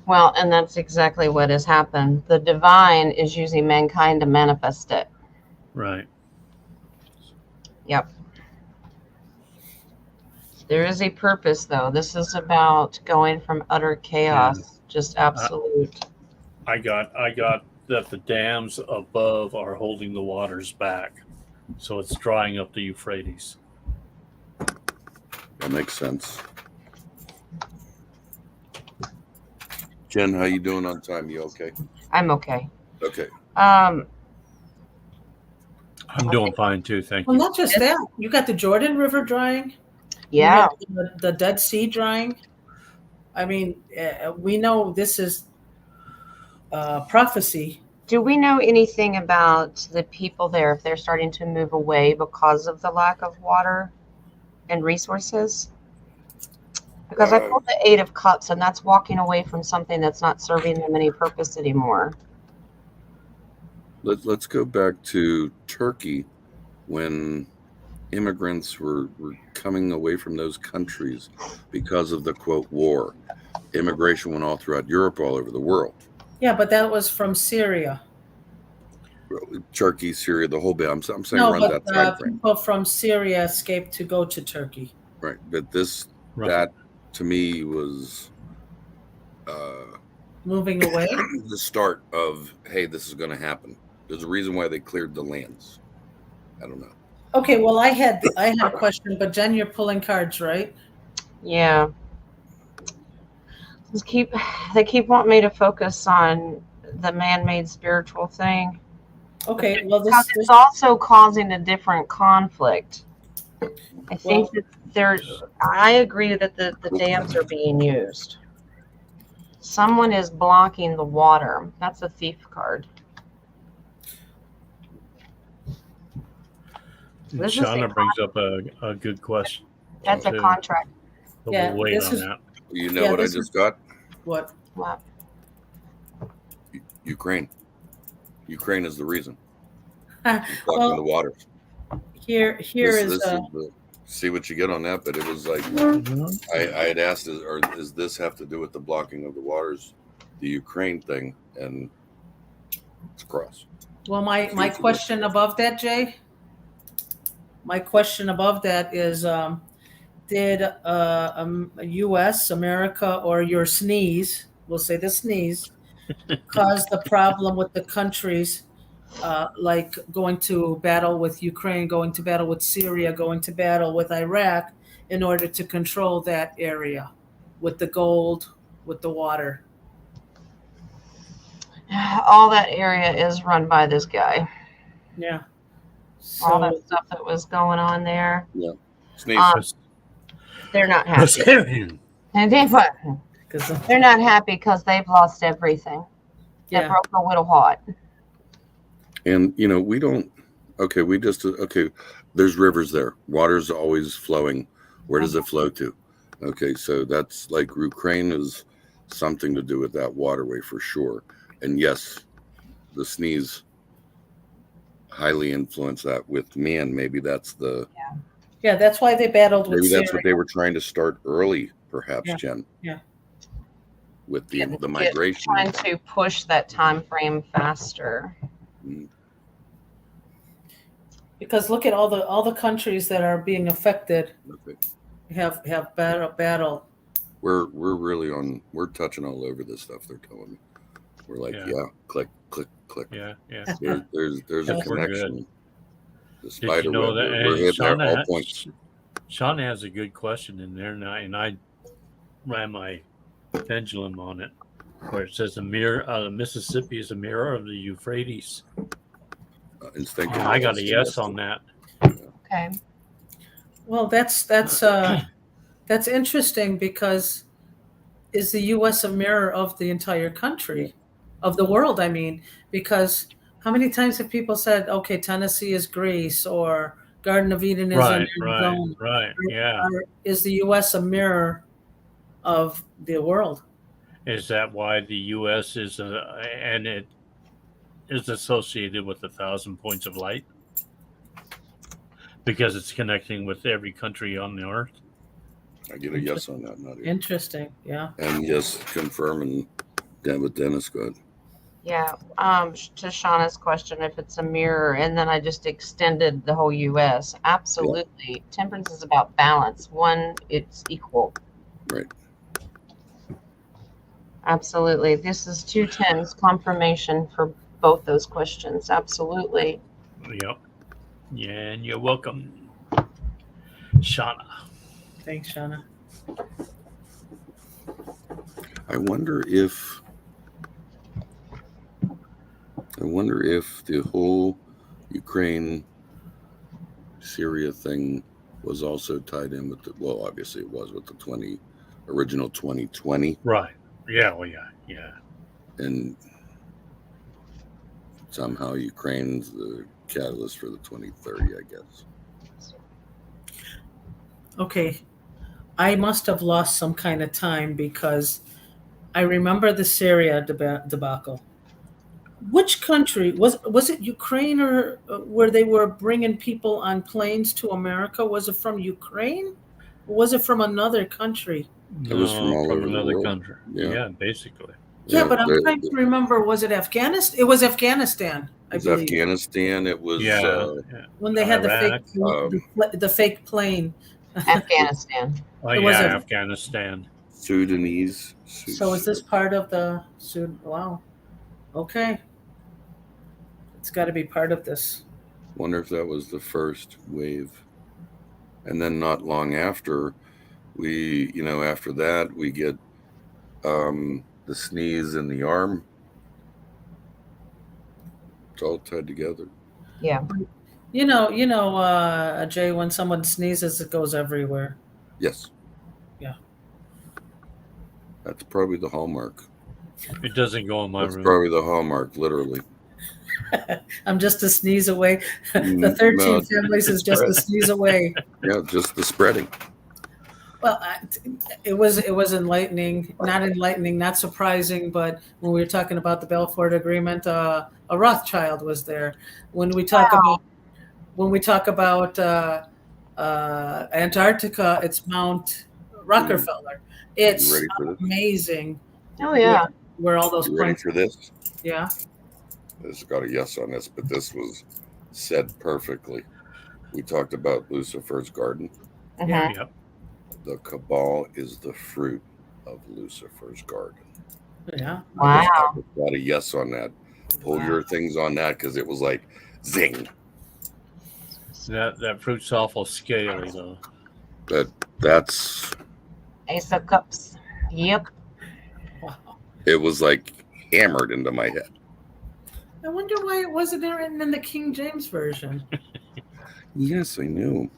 Well, and that's exactly what has happened. The divine is using mankind to manifest it. Right. Yep. There is a purpose, though. This is about going from utter chaos, just absolute. I got that the dams above are holding the waters back, so it's drying up the Euphrates. That makes sense. Jen, how you doing on time? You okay? I'm okay. Okay. I'm doing fine too, thank well, you. not just that. You got the Jordan River drying. Yeah. You got the Dead Sea drying. I mean, we know this is prophecy. Do we know anything about the people there, if they're starting to move away because of the lack of water and resources? Because I pulled the Eight of Cups, and that's walking away from something that's not serving them any purpose anymore. Let's go back to Turkey when immigrants were coming away from those countries because of the quote war. Immigration went all throughout Europe, all over the world. Yeah, but that was from Syria. Turkey, Syria, the whole bit. I'm saying No, around but that time frame. people from Syria escaped to go to Turkey. Right. But this Right. that to me was Moving away. the start of, hey, this is going to happen. There's a reason why they cleared the lands. I don't know. Okay, well, I had a question, but Jen, you're pulling cards, right? Yeah. They keep wanting me to focus on the man-made spiritual thing. Okay, well, Because it's also causing a different conflict. I think I agree that the dams are being used. Someone is blocking the water. That's a thief card. This is Shauna a brings up a good question. That's a too, contract. but Yeah, we'll wait this on is- that. You know Yeah, what I this just got? what? What? Ukraine. Ukraine is the reason. Well, It's blocking the waters. Here is See what you get on that, but it was like I had asked, does this have to do with the blocking of the waters, the Ukraine thing, and it's cross. well, my question above that, Jay. My question above that is, did U.S., America, or your sneeze, we'll say the sneeze, cause the problem with the countries like going to battle with Ukraine, going to battle with Syria, going to battle with Iraq in order to control that area with the gold, with the water? All that area is run by this guy. Yeah. All So that stuff that was going on there. Yeah. Sneeze. They're not happy. And because they're not happy because they've lost everything. That yeah, broke a little heart. And we don't. Okay, there's rivers there. Water's always flowing. Where does it flow to? Okay, so that's like Ukraine is something to do with that waterway for sure. And yes, the sneeze highly influenced that with man. Maybe that's the Yeah, that's why they battled with Maybe that's what Syria. they were trying to start early, perhaps, Yeah, Jen. yeah. With the migration. Trying to push that time frame faster. Mm. Because look at all the countries that are being affected Okay. have battle. We're really we're touching all over this stuff they're telling me. We're like, yeah, click, click, click. Yeah. There's a We're connection. good. The Did spider you know web. that? We're hitting there all points. Shauna has a good question in there, and I ran my pendulum on it, where it says the Mississippi is a mirror of the Euphrates. Instinctive. I got a yes on that. Okay. Well, that's interesting because is the U.S. a mirror of the entire country, of the world? I mean, because how many times have people said, "Okay, Tennessee is Greece," or Garden of Eden is in Arizona? Right. Yeah. Or is the U.S. a mirror of the world? Is that why the U.S. and it is associated with 1,000 points of light? Because it's connecting with every country on the earth. I get a yes on that, Nadia. Interesting, yeah. And yes, confirming that with Dennis. Go ahead. Yeah. To Shauna's question, if it's a mirror, and then I just extended the whole U.S. Absolutely. Yeah. Temperance is about balance. One, it's equal. Right. Absolutely. This is 210's confirmation for both those questions. Absolutely. Yep. Yeah, and you're welcome, Shauna. Thanks, Shauna. I wonder if the whole Ukraine Syria thing was also tied in with well, obviously it was with the original 2020. Right. Yeah, well, yeah. And somehow Ukraine's the catalyst for the 2030, I guess. Okay. I must have lost some kind of time because I remember the Syria debacle. Which country was it? Ukraine, or where they were bringing people on planes to America? Was it from Ukraine? Or was it from another country? It was from all over another the world. country. Yeah, basically. Yeah, but I'm trying to remember. Was it Afghanistan? It was Afghanistan. I believe. Afghanistan. It was when they had the fake plane. Afghanistan. Oh yeah, Afghanistan. Sudanese. So is this part of the Sudan? Wow. Okay. It's got to be part of this. Wonder if that was the first wave. And then not long after, after that, we get the sneeze in the arm. It's all tied together. Yeah. Jay, when someone sneezes, it goes everywhere. Yes. Yeah. That's probably the hallmark. It doesn't go in my room. That's probably the hallmark, literally. I'm just a sneeze away. The 13 families is just a sneeze away. Yeah, just the spreading. Well, it was enlightening, not surprising, but when we were talking about the Balfour Agreement, a Rothschild was there. When we talk about Antarctica, it's Mount Rockefeller. It's amazing. Oh yeah, where all those points. Ready for this? Yeah. This got a yes on this, but this was said perfectly. We talked about Lucifer's garden. Mm-hmm. Yep. The cabal is the fruit of Lucifer's garden. Yeah. Wow. Got a yes on that. Pull your things on that because it was like zing. That fruit's awful scaly though. That's Ace of Cups. Yep. Wow. It was like hammered into my head. I wonder why it wasn't written in the King James Version. Yes, I knew.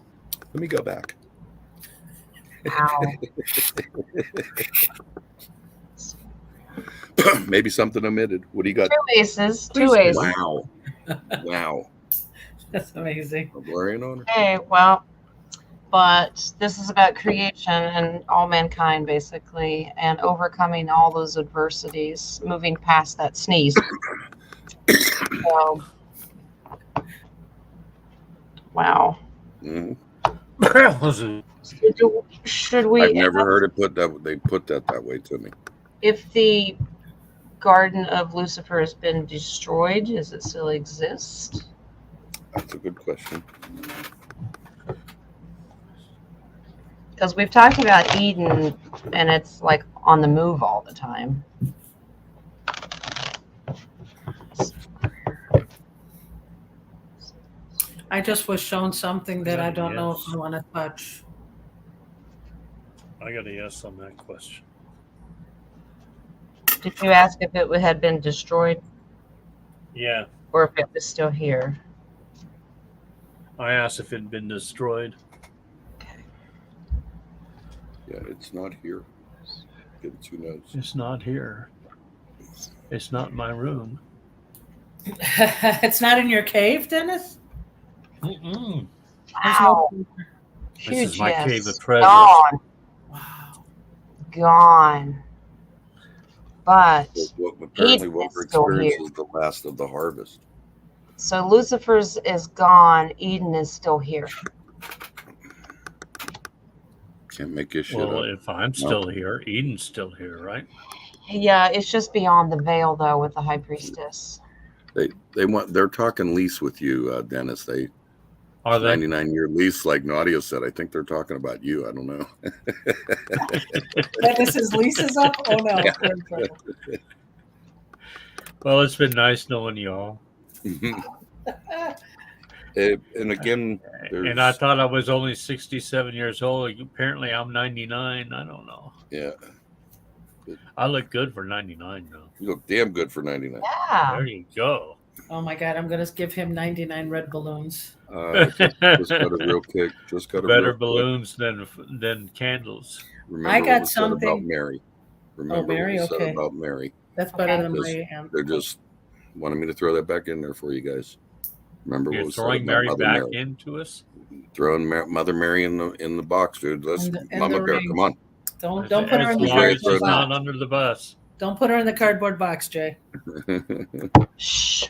Let me go back. Wow. Maybe something omitted. What do you got? 2 aces. 2 aces. Wow. Wow. That's amazing. A glory and honor. Okay, well, but this is about creation and all mankind, basically, and overcoming all those adversities, moving past that sneeze. So, wow. Mm-hmm. Should we? I've never heard it put that. They put that way to me. If the Garden of Lucifer has been destroyed, does it still exist? That's a good question. Because we've talked about Eden, and it's like on the move all the time. I just was shown something that I don't know if Yes. I want to touch. I got a yes on that question. Did you ask if it had been destroyed Yeah, or if it was still here? I asked if it had been destroyed. Yeah, it's not here. Goodness, who knows? It's not here. It's not in my room. It's not in your cave, Dennis? Mm-mm. There's Wow. no- This is my Huge cave yes. of treasures. Gone. Wow. Gone. But Apparently, what we're Eden's still here. experiencing is the last of the harvest. so Lucifer's is gone. Eden is still here. Can't make this shit Well, up. if I'm still here, Eden's still here, right? Yeah, it's just beyond the veil though with the high priestess. They're talking lease with you, Dennis. They Are they? 99-year lease, like Nadia said. I think they're talking about you. I don't know. Dennis's lease is up? Oh no. Yeah. We're in trouble. Well, it's been nice knowing y'all. And again, And I thought I was only 67 years old. Apparently, I'm 99. I don't know. yeah, I look good for 99 though. you look damn good for 99. Yeah. There you go. Oh my God, I'm going to give him 99 red balloons. Just got a real kick. Just got a Better real kick. balloons than candles. Remember I got what was said about something- Mary. Remember Mary? what was Okay. said about Mary. That's better than Just- my They're just wanted me to throw that back in there for you guys. Remember what You're was said throwing about Mary Mother back Mary. into us. Throwing Mother Mary in the box, dude. Let's In the Mama Bear, ring. come on. Don't put her As in the long as she's cardboard not box. under the bus. Don't put her in the cardboard box, Jay. Shh.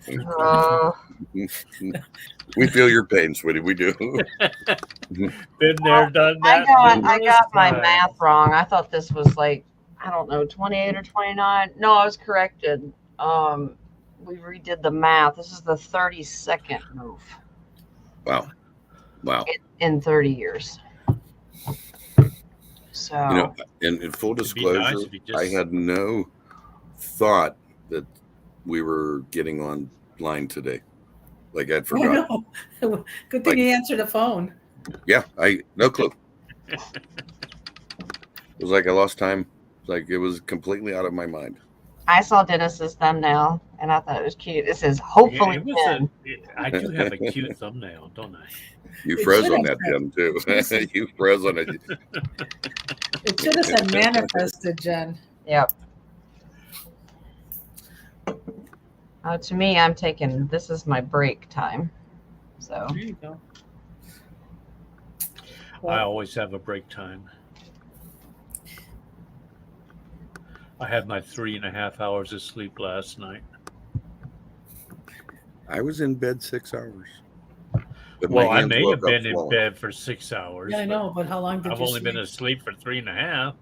Oh, We feel your pain, sweetie. We do. Been there, done I that. got numerous my times. math wrong. I thought this was like, I don't know, 28 or 29. No, I was corrected. We redid the math. This is the 32nd move Wow. in 30 years. So You know, in full It'd be nice disclosure, if you just- I had no thought that we were getting online today. Like I'd I forgot. know. Good thing you answered the phone. Yeah, no clue. It was like I lost time. Like it was completely out of my mind. I saw Dennis's thumbnail and I thought it was cute. It says, hopefully, Yeah, Ben. I do have a cute thumbnail, don't I? You It froze should on have that, said- Jen, too. You froze on it. It should have said manifested, Jen. Yep. To me, I'm taking, this is my break time. So There you go. I Well, always have a break time. I had my 3.5 hours of sleep last night. I was in bed 6 hours. But Well, my I hands may woke have up been in swollen. bed for 6 hours. yeah, I but know, but how long did I've you only sleep? been asleep for 3.5.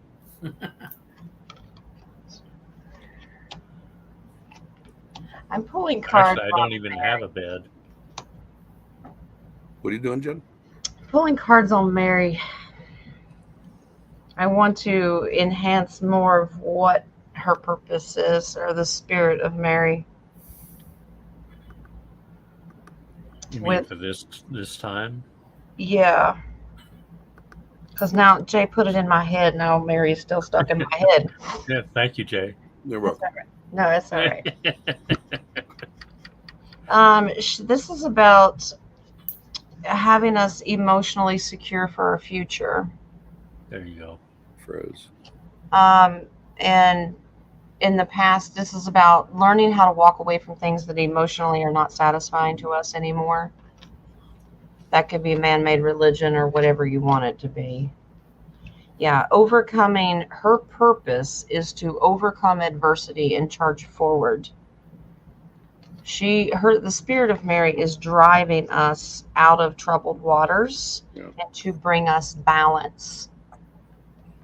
I'm pulling cards. Actually, I don't even have a bed. What are you doing, Jen? Pulling cards on Mary. I want to enhance more of what her purpose is, or the spirit of Mary. You mean With- for this time? Yeah. Because now Jay put it in my head. Now Mary's still stuck in my head. Yeah, thank you, Jay. You're welcome. No, it's all right. This is about having us emotionally secure for our future. There you go. Froze. And in the past, this is about learning how to walk away from things that emotionally are not satisfying to us anymore. That could be man-made religion or whatever you want it to be. Yeah, overcoming, her purpose is to overcome adversity and charge forward. The spirit of Mary is driving us out of troubled waters Yeah. and to bring us balance.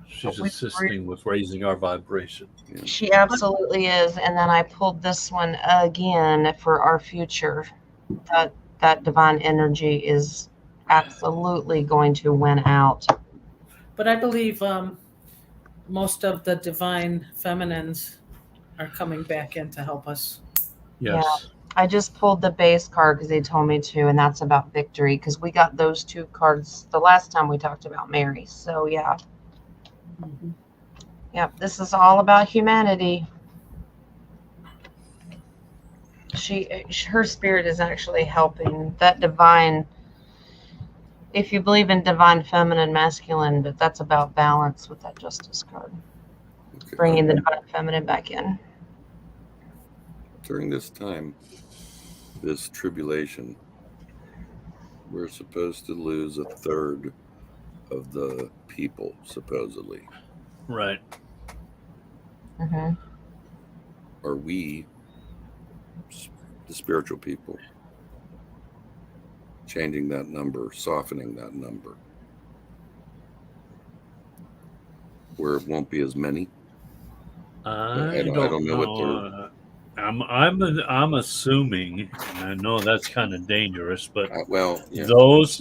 She's We- assisting with raising our vibration. Yeah. She absolutely is. And then I pulled this one again for our future. That divine energy is absolutely going to win out. But I believe most of the divine feminines are coming back in to help us. Yes. I just pulled the base card because they told me to, and that's about victory because we got those two cards the last time we talked about Mary. So yeah, Mhm. yep, this is all about humanity. Her spirit is actually helping that divine. If you believe in divine feminine, masculine, but that's about balance with that justice card, Okay. bringing the divine feminine back in. During this time, this tribulation, we're supposed to lose a third of the people, supposedly. Right. Hmm. Are we, the spiritual people, changing that number, softening that number, where it won't be as many? I don't don't know what know. I'm assuming, and I know that's kind of dangerous, but well, yeah. those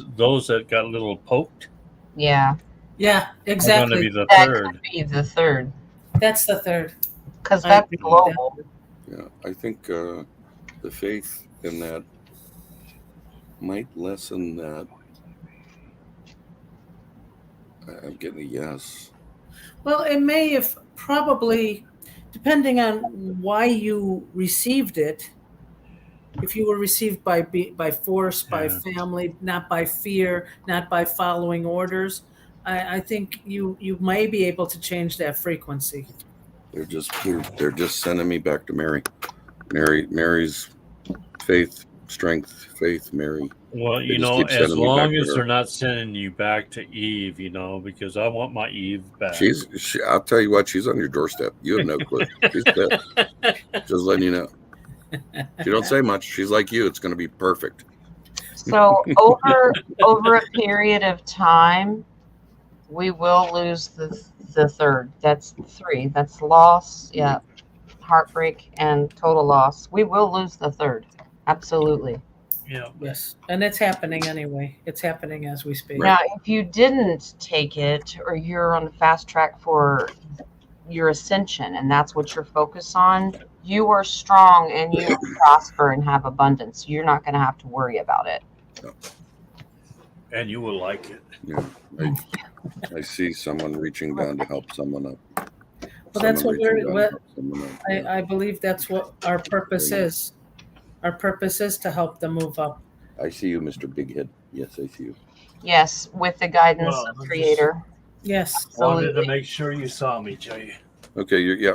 that got a little poked Yeah, Yeah, are going to exactly. be the that third. could be the third That's the third. because I that's agree with global. Yeah, I think the faith in that might lessen that. I'm getting a yes. Well, it may have probably, depending on why you received it. If you were received by force, by Yeah. family, not by fear, not by following orders, I think you may be able to change that frequency. They're just sending me back to Mary. Mary's faith, strength, faith, Mary. Well, They just keep as sending me back long to as her. they're not sending you back to Eve, because I want my Eve back. I'll tell you what, she's on your doorstep. You have no clue. She's pissed. Just letting you know. She don't say much. She's like you. It's going to be perfect. So over a period of time, we will lose the third. That's three. That's loss. Yeah, heartbreak and total loss. We will lose the third. Absolutely. Yeah. Yes, and it's happening anyway. It's happening as we speak. Right. Now, if you didn't take it, or you're on the fast track for your ascension, and that's what you're focused on, you are strong and you will prosper and have abundance. You're not going to have to worry about it. And you will like it. Yeah. I see someone reaching down to help someone up. Well, that's what Someone reaching down to we're. help someone up. Yeah. I believe that's what our purpose is. Our purpose is to help them move up. I see you, Mr. Big Head. Yes, I see you. Yes, with the guidance Well, of Creator. Yes. Wanted to Absolutely. make sure you saw me, Jay. Okay, yeah.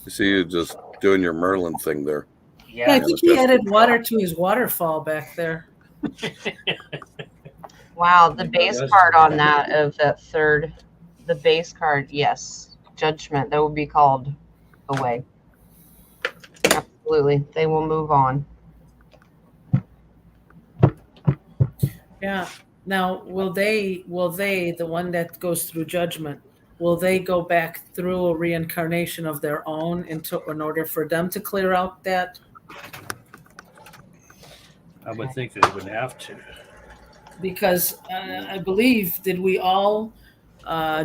I see you just doing your Merlin thing there. Yeah, I think he added water to his waterfall back there. Wow, the base Yes. card on that of that third, the base card, yes, judgment, that would be called away. Absolutely, they will move on. Yeah. Now, will they, the one that goes through judgment, will they go back through a reincarnation of their own in order for them to clear out that? I would think that it would have to. Because I believe, did we all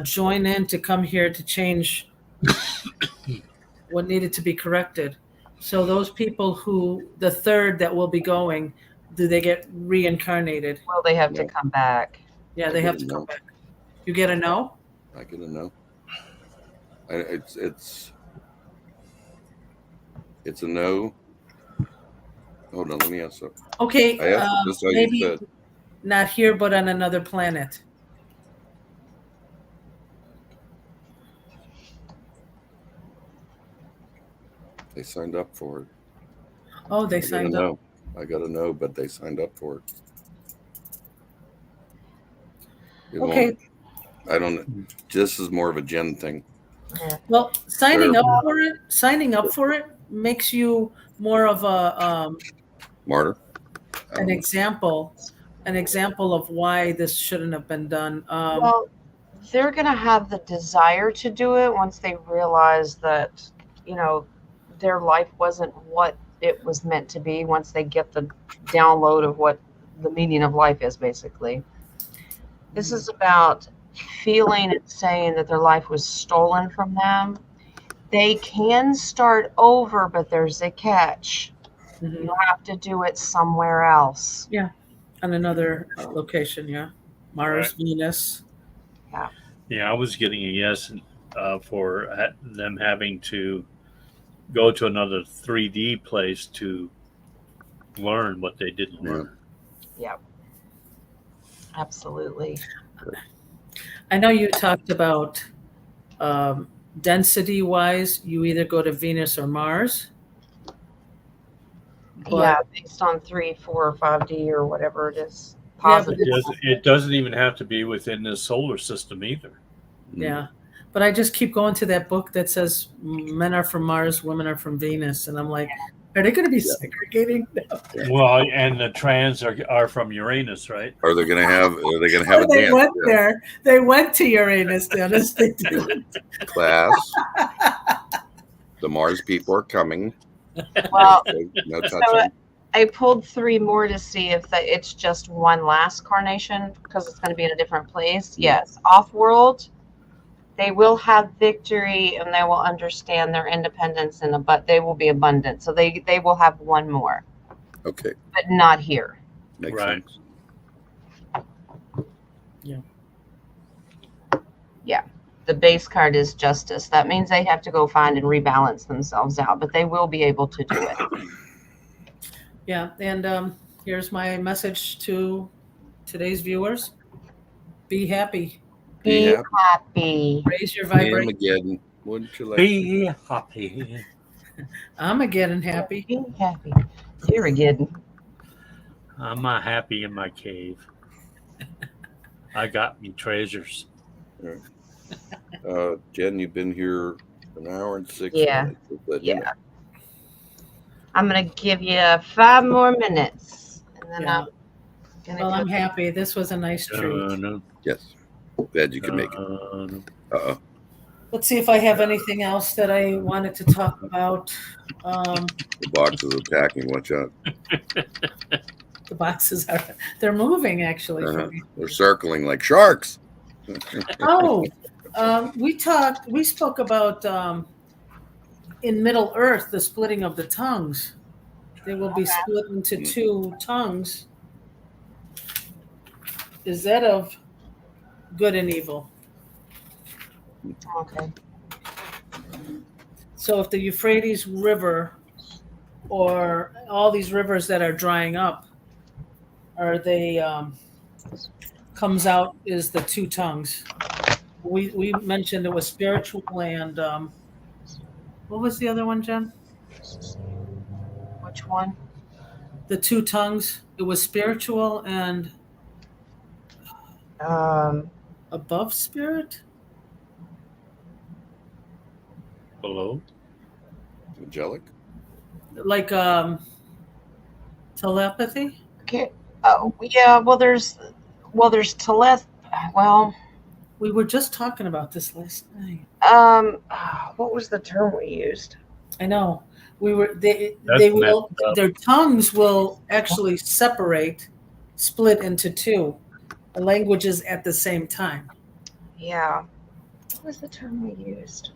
join in to come here to change what needed to be corrected? So those people who, the third that will be going, do they get reincarnated? Will they have to No. come back? Yeah, they I have get to a come no. back. You get a no? I get a no. It's a no. Hold on, let me ask something. Okay, I asked just how you maybe said. not here, but on another planet. They signed up for it. Oh, they I got a signed up. no. I got a no, but they signed up for it. It Okay. I don't. This is more of a Jen thing. Yeah. Well, signing Sure. up for it makes you more of a Martyr. an example of why this shouldn't have been done. Well, they're going to have the desire to do it once they realize that, their life wasn't what it was meant to be, once they get the download of what the meaning of life is, basically. This is about feeling and saying that their life was stolen from them. They can start over, but there's a catch. Mhm. You have to do it somewhere else. On another location, yeah. Mars, Venus. Yeah, I was getting a yes for them having to go to another 3D place to learn what they didn't learn. Yeah, absolutely. I know you talked about density wise, you either go to Venus or Mars. Yeah, based on 3, 4, or 5D or whatever it is. Yeah, but Positive. It doesn't even have to be within the solar system either. Yeah. But I just keep going to that book that says men are from Mars, women are from Venus. And I'm like, are they going to be segregating? Well, and the trans are from Uranus, right? Are they going to have? Are they going to have a They dance? went there. They went to Uranus, Dennis. They did. Class. The Mars people are coming. Well, No so touching. I pulled 3 more to see if it's just one last carnation because it's going to be in a different place. Yes, off-world, they will have victory and they will understand their independence, but they will be abundant. So they will have one more, Okay, but not here. makes Right. sense. Yeah. The base card is justice. That means they have to go find and rebalance themselves out, but they will be able to do it. Yeah. And here's my message to today's viewers. Be happy. Be happy. happy. Raise your vibration. Armageddon. Wouldn't you like? Be happy. I'm getting happy. Be happy. You're kidding. I'm not happy in my cave. I got me treasures. Jen, you've been here an hour and 6 Yeah. minutes. Just let you know. Yeah. I'm going to give you 5 more minutes. And then Yeah. I'm going Well, to I'm happy. This was a nice treat. Dun, Yes. Glad you can make it. dun. Uh-oh. Let's see if I have anything else that I wanted to talk about. The box is attacking. Watch out. The boxes they're moving actually. Uh-huh. For me. They're circling like sharks. Oh, we spoke about in Middle Earth the splitting of the tongues. They will be split into 2 tongues. Is that of good and evil? Okay. So if the Euphrates River or all these rivers that are drying up, are they comes out is the 2 tongues. We mentioned it was spiritual and what was the other one, Jen? Which one? The 2 tongues. It was spiritual and above spirit. Hello? Angelic? Like telepathy. Okay. Oh, yeah. Well, there's teleth. Well, We were just talking about this last night. what was the term we used? I know. We were they That's will messed up. their tongues will actually separate, split into 2 languages at the same time. Yeah. What was the term we used?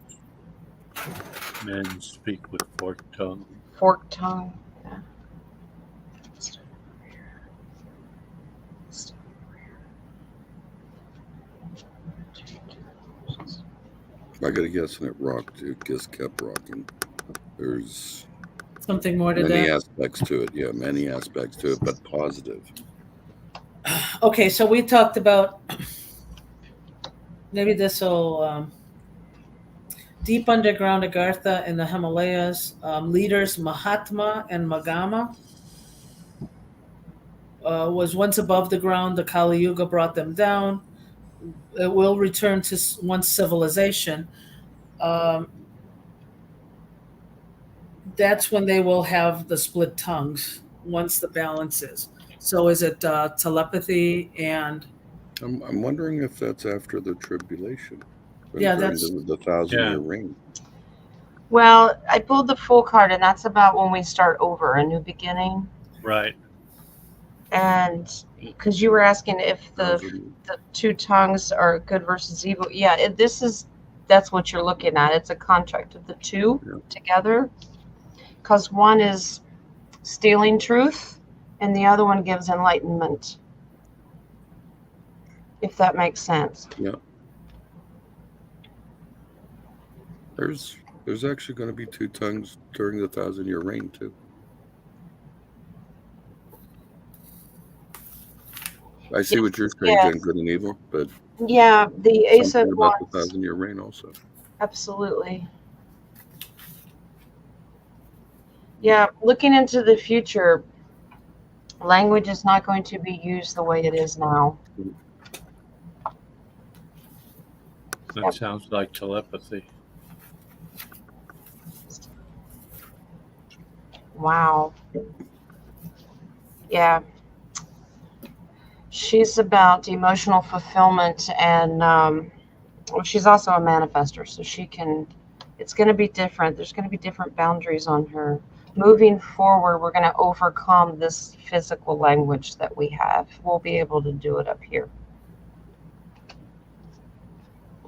Men speak with forked tongue. Forked tongue. Yeah. I got to guess, and it rocked. It just kept rocking. There's Something more to many that. aspects to it. Yeah, many aspects to it, but positive. Okay, so we talked about maybe this will deep underground Agartha in the Himalayas, leaders Mahatma and Magama was once above the ground. The Kali Yuga brought them down. it will return to one civilization. Um, that's when they will have the split tongues once the balance is. So is it telepathy and I'm wondering if that's after the tribulation. Yeah, during that's the 1,000-year reign. Well, I pulled the full card, and that's about when we start over, a new beginning. Right. And because you were asking if the 1,000 two tongues are good versus evil, yeah, that's what you're looking at. It's a contract of the two Yeah. together, because one is stealing truth, and the other one gives enlightenment. If that makes sense. Yeah. There's actually going to be two tongues during the 1,000-year reign too. I see what you're saying, Yes. Jen, good and evil, but Yeah, the Ace of something about the Wands. 1,000-year reign also. Absolutely. Yeah, looking into the future, language is not going to be used the way it is now. That Yep. sounds like telepathy. Wow. Yeah. She's about emotional fulfillment, and she's also a manifester, so it's going to be different. There's going to be different boundaries on her. Moving forward, we're going to overcome this physical language that we have. We'll be able to do it up here.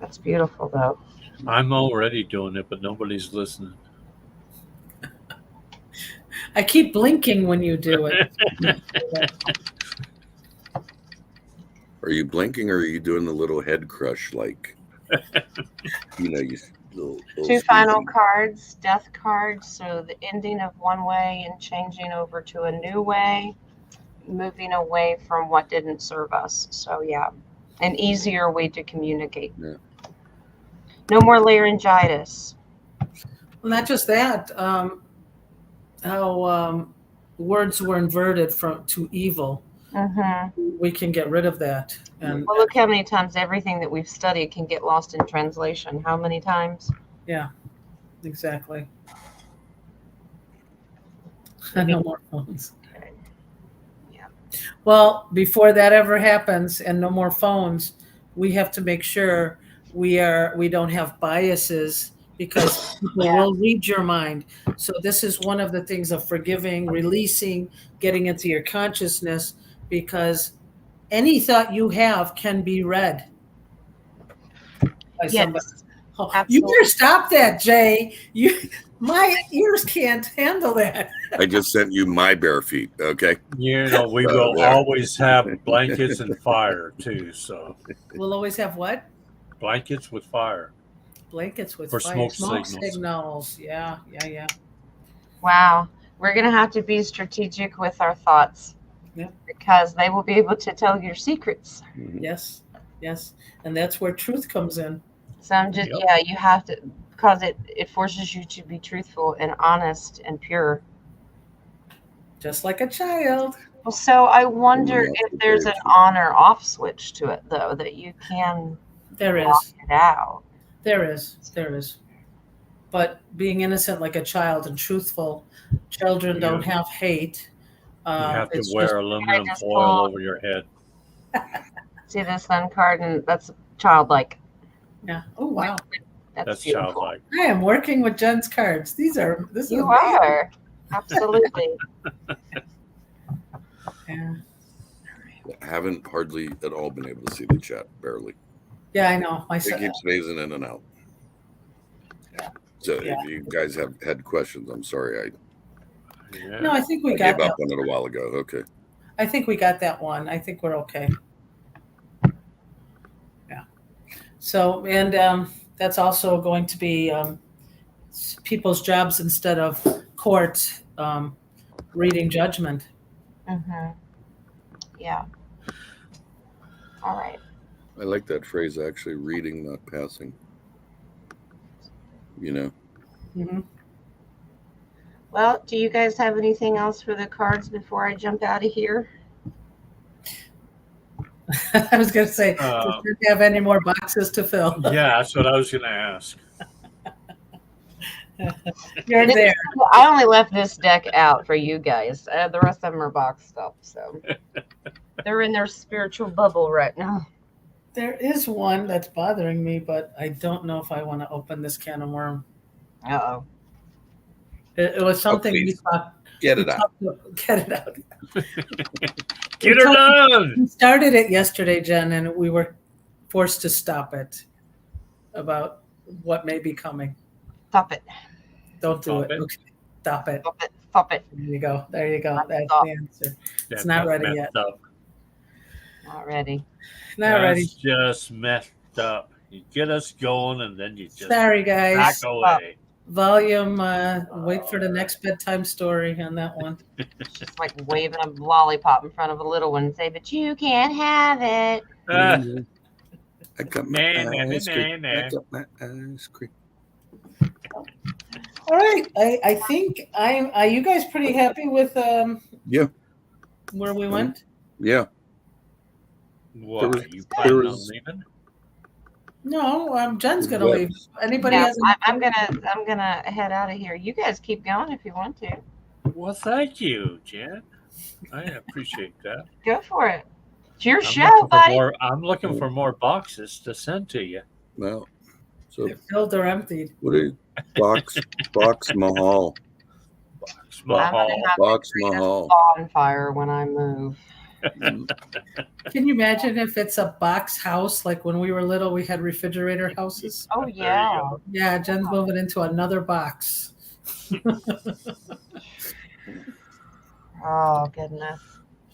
That's beautiful, though. I'm already doing it, but nobody's listening. I keep blinking when you do it. Are you blinking or are you doing the little head crush like, you little Two squeezy? final cards, death cards. So the ending of one way and changing over to a new way, moving away from what didn't serve us. So yeah, an easier way to communicate. Yeah. No more laryngitis. Well, not just that, how words were inverted to evil. Mm-hmm. We can get rid of that. And Well, look how many times everything that we've studied can get lost in translation. How many times? yeah, exactly. No more phones. Okay. Yeah. Well, before that ever happens and no more phones, we have to make sure we don't have biases because people Yeah. will read your mind. So this is one of the things of forgiving, releasing, getting into your consciousness, because any thought you have can be read by somebody. Yes. Oh, you Absolutely. better stop that, Jay. My ears can't handle that. I just sent you my bare feet, okay? We will there. always have blankets and fire too. So We'll always have what? blankets with fire. Blankets with For fire. smoke signals. Yeah. Wow. We're going to have to be strategic with our thoughts. Yeah. Because they will be able to tell your secrets. Mhm. Yes. And that's where truth comes in. So I'm just, Yep. yeah, you have to, because it forces you to be truthful and honest and pure. Just like a child. Well, so I wonder Someone else if is there's very an true. on or off switch to it, though, that you can There block is. it out. There is. But being innocent like a child and truthful, children don't have hate. You have to It's wear just, aluminum just foil pull- over your head. See this Sun card, and that's childlike. yeah. Oh wow. That's beautiful. childlike. I am working with Jen's cards. This is You amazing. are. Absolutely. Yeah. I haven't hardly at all been able to see the chat, barely. Yeah, I know. It keeps phasing in and out. So Yeah. if you guys have had questions, I'm sorry. Yeah. No, I think we I got gave up that. on it a while ago. Okay. I think we got that one. I think we're okay. Yeah. So, and that's also going to be people's jobs instead of court reading judgment. Mm-hmm. Yeah. All right. I like that phrase, actually, reading, not passing. Mm-hmm. Well, do you guys have anything else for the cards before I jump out of here? I was going to say, Uh, does it have any more boxes to fill? Yeah, that's what I was going to ask. You're there. I only left this deck out for you guys. The rest of them are boxed up, so they're in their spiritual bubble right now. There is one that's bothering me, but I don't know if I want to open this can of worm. Uh-oh. It was something we please. thought. Get it out. Get it out. Get her done. We started it yesterday, Jen, and we were forced to stop it about what may be coming. Stop it. Don't do Stop it. it. Okay. Stop it. Stop it. Stop it. There you go. There you go. That's Stop. the answer. That's not ready messed yet. Up. Not ready. Not ready. That's just messed up. You get us going, and then you just Sorry, guys. back away. Volume. Wait for the next bedtime story on that one. It's just like waving a lollipop in front of a little one and say, but you can't have it. I got my Nah, ice cream. nah. I got my ice cream. All right. I think are you guys pretty happy with Yeah. where we went? Yeah. What, was- are you there planning on was- leaving? No, Jen's gonna What? leave. Anybody Yeah, has I'm gonna head out of here. You guys keep going if you want to. Well, thank you, Jen. I appreciate that. Go for it. It's your I'm show, looking for buddy. more- I'm looking for more boxes to send to you. Well, so they're filled or emptied? what are you? Box Mahal. Box I'm gonna Mahal. have Box to create a Mahal. bonfire when I move. Can you imagine if it's a box house like when we were little? We had refrigerator houses. Oh There you yeah. go. Yeah, Jen's moving into another box. Oh goodness.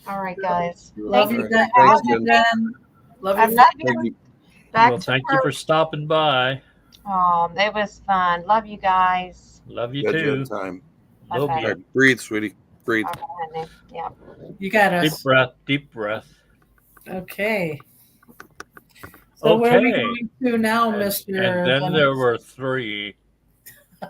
All right, guys. Love Thank you, you. Jen. Thanks, Love you, Jen. Jen. Love I'm you. not Thank you. back Well, to thank you work. for stopping by. It was fun. Love you guys. Love you Got you too. in time. Love Bye-bye. you. All right, breathe, sweetie. Breathe. All right, honey. Yeah. You got Deep us. breath. Deep breath. Okay. So where are we Okay. going to now, And, Mr. and then there were three. Ah,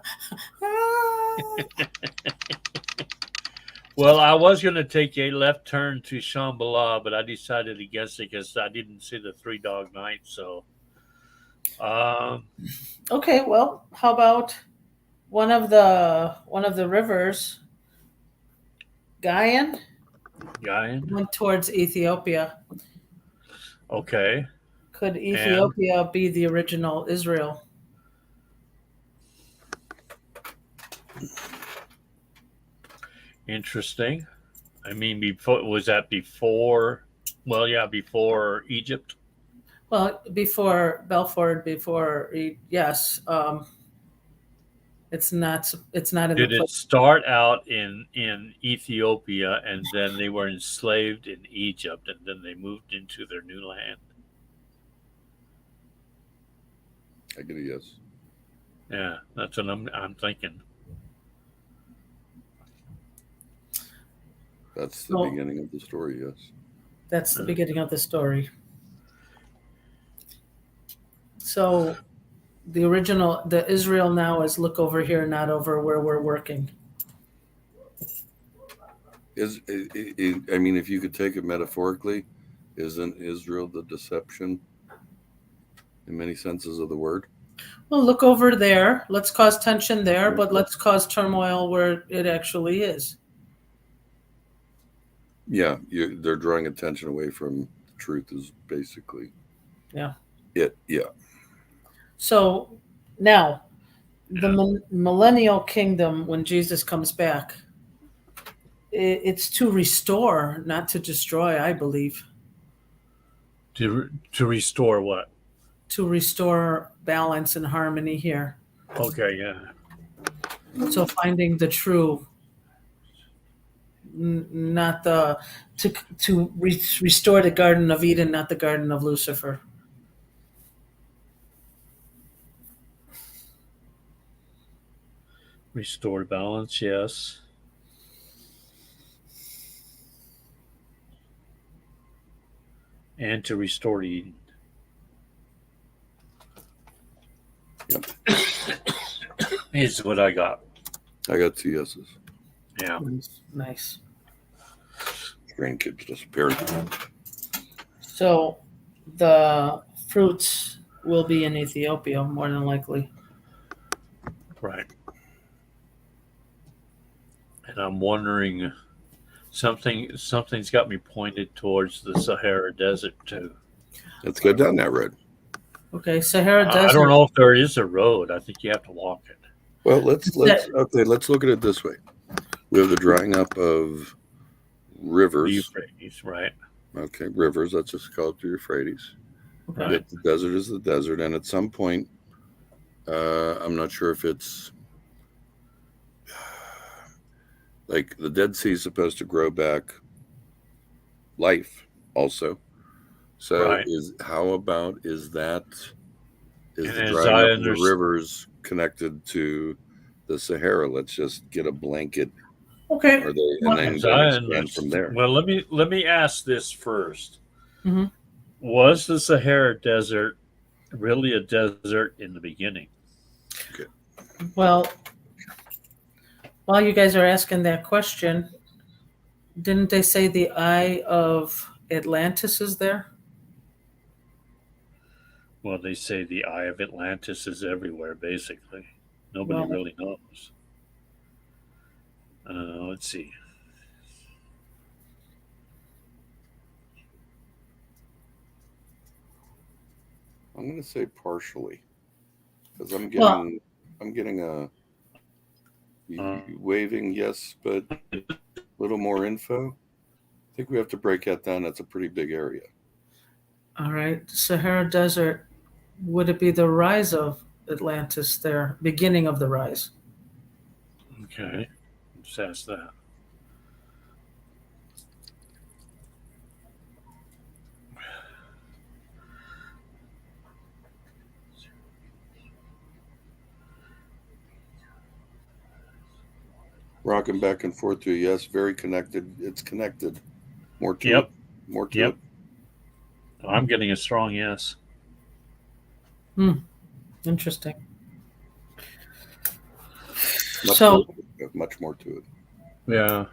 Well, I was going to take a left turn to Shambhala, but I decided against it because I didn't see the Three Dog Night. So, okay, well, how about one of the rivers, Gaian, Guyan. went towards Ethiopia. Okay. Could Ethiopia be the original Israel? Interesting. I mean, before was that before? Well, yeah, before Egypt. Well, before Belford, yes, it's not. It's not in Did the it place. start out in Ethiopia and then they were enslaved in Egypt and then they moved into their new land? I get a yes. Yeah, that's what I'm thinking. That's the Well- beginning of the story, yes. That's the beginning of the story. So, the Israel now is look over here, not over where we're working. I mean, if you could take it metaphorically, isn't Israel the deception in many senses of the word? Well, look over there. Let's cause tension there, but let's cause turmoil where it actually is. Yeah, they're drawing attention away from the truth is basically Yeah. it. Yeah. So now, the millennial kingdom, when Jesus comes back, it's to restore, not to destroy, I believe. To restore what? To restore balance and harmony here. Okay, yeah. So finding the true, not the to restore the Garden of Eden, not the Garden of Lucifer. Restore balance, yes. And to restore Eden. Yep. Is what I got. I got 2 yeses. Yeah. Nice. Grandkids disappeared. So the fruits will be in Ethiopia more than likely. Right. And I'm wondering, something's got me pointed towards the Sahara Desert too. Let's go down that road. Okay, Sahara I Desert. don't know if there is a road. I think you have to walk it. Well, let's look at it this way. We have the drying up of rivers. Euphrates, right? Okay, rivers. Let's just call it the Euphrates. Okay. Right. The desert is the desert, and at some point, I'm not sure if it's like the Dead Sea is supposed to grow back life also. So Right. is the And as drying I up of the rivers connected to the Sahara? Let's just get a blanket. Okay. Are they, and then As go I and expand from there. Well, let me ask this first. Mhm. Was the Sahara Desert really a desert in the beginning? Well, while you guys are asking that question, didn't they say the Eye of Atlantis is there? Well, they say the Eye of Atlantis is everywhere, basically. Nobody Well- really knows. Let's see. I'm going to say partially, because I'm getting a waving yes, but a little more info. I think we have to break that down. That's a pretty big area. All right, Sahara Desert. Would it be the rise of Atlantis there, beginning of the rise? Okay. Just ask that. Rocking back and forth to yes, very connected. It's connected. More to Yep. it. More to Yep. it. I'm getting a strong yes. Interesting. Much more to it. Yeah.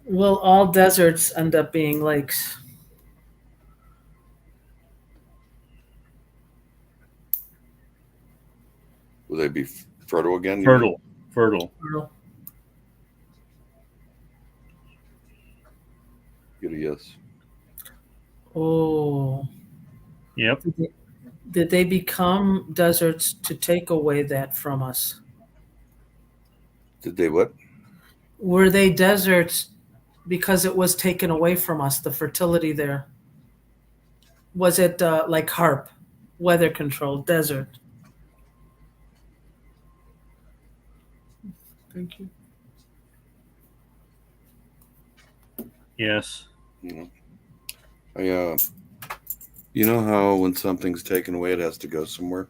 Will all deserts end up being lakes? Will they be fertile again? Fertile. Fertile. Get a yes. Oh. Yep. Did they become deserts to take away that from us? Did they what? Were they deserts because it was taken away from us, the fertility there? Was it like HARP, weather controlled desert? Thank you. Yes. You know how when something's taken away, it has to go somewhere?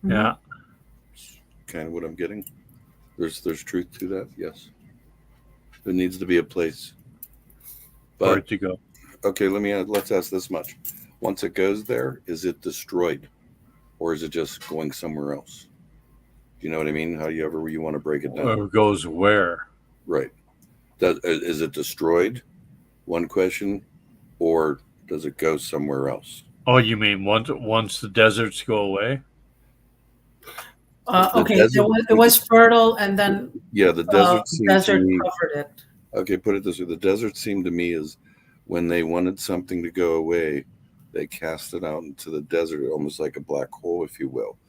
Yeah. Kind of what I'm getting. There's truth to that, yes. There needs to be a place. For But it to go. okay, let's ask this much. Once it goes there, is it destroyed? Or is it just going somewhere else? Do you know what I mean? However you want to break it down. Or goes where? Right. Is it destroyed? One question. Or does it go somewhere else? Oh, you mean once the deserts go away? Okay, desert- it was fertile, and then Yeah, the desert seemed desert to me. covered it. Okay, put it this way. The desert seemed to me as when they wanted something to go away, they cast it out into the desert, almost like a black hole, if you will.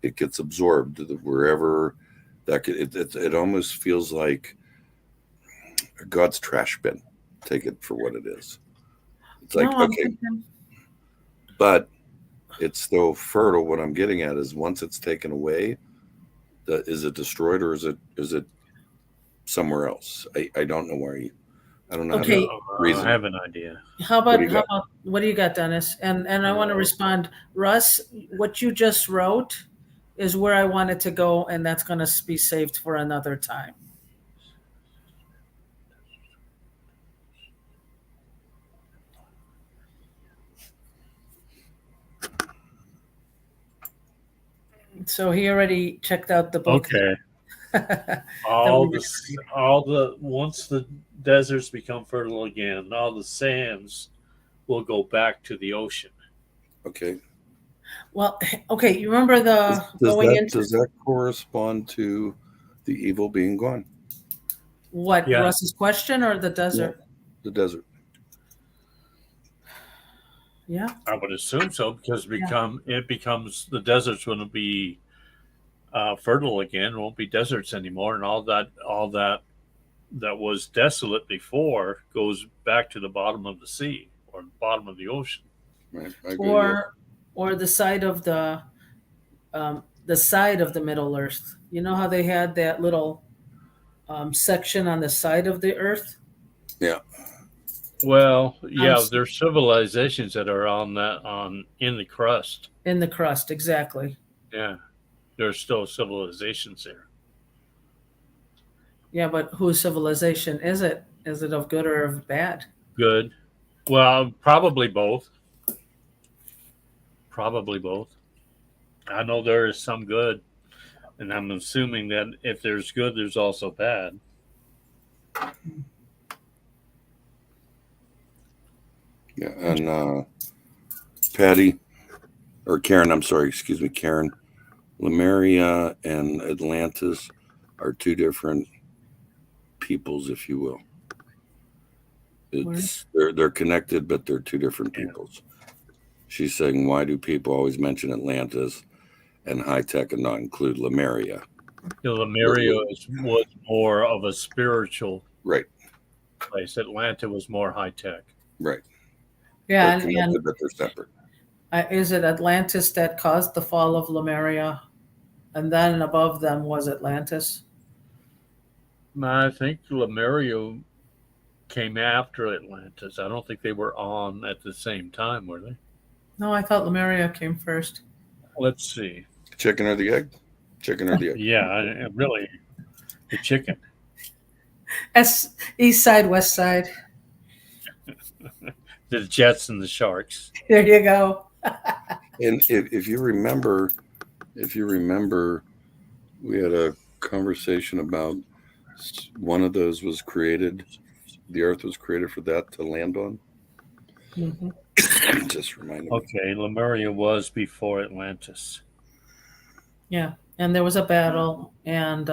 It gets absorbed wherever that it almost feels like God's trash bin. Take it for what it is. It's like, No, I'm okay, thinking- but it's still fertile. What I'm getting at is once it's taken away, is it destroyed or is it somewhere else? I don't know where I don't know. Okay. Reason. I have an idea. What do you got, Dennis? And I want to respond, Russ. What you just wrote is where I wanted to go, and that's going to be saved for another time. So he already checked out the book. Okay. Once the deserts become fertile again, all the sands will go back to the ocean. Okay. Well, okay, you remember the going into Does that correspond to the evil being gone? what Yeah. Russ's question or the desert? The desert. Yeah. I would assume so, because it becomes the deserts wouldn't be fertile again, won't be deserts anymore, and all that was desolate before goes back to the bottom of the sea or bottom of the ocean. Right. I agree, yeah. Or the side of the Middle Earth. You know how they had that little section on the side of the Earth? Yeah. Well, yeah, s- there's civilizations that are in the crust. In the crust, exactly. Yeah, there's still civilizations there. Yeah, but whose civilization is it? Is it of good or of bad? Good. Well, probably both. Probably both. I know there is some good, and I'm assuming that if there's good, there's also bad. Yeah. And Patty, or Karen, I'm sorry, excuse me, Karen, Lemuria and Atlantis are two different peoples, if you will. They're connected, but they're two different peoples. She's saying, why do people always mention Atlantis and high tech and not include Lemuria? Lemuria was more of a spiritual Right. place. Atlanta was more high tech. Right. Yeah, They're connected, but they're separate. Is it Atlantis that caused the fall of Lemuria? And then above them was Atlantis? I think Lemuria came after Atlantis. I don't think they were on at the same time, were they? No, I thought Lemuria came first. Let's see. Chicken or the egg? Chicken or the egg? Yeah, really, the chicken. East side, west side. The Jets and the Sharks. There you go. And if you remember, we had a conversation about one of those was created. The Earth was created for that to land on. Mm-hmm. Just reminded me. Okay, Lemuria was before Atlantis. Yeah, and there was a battle, and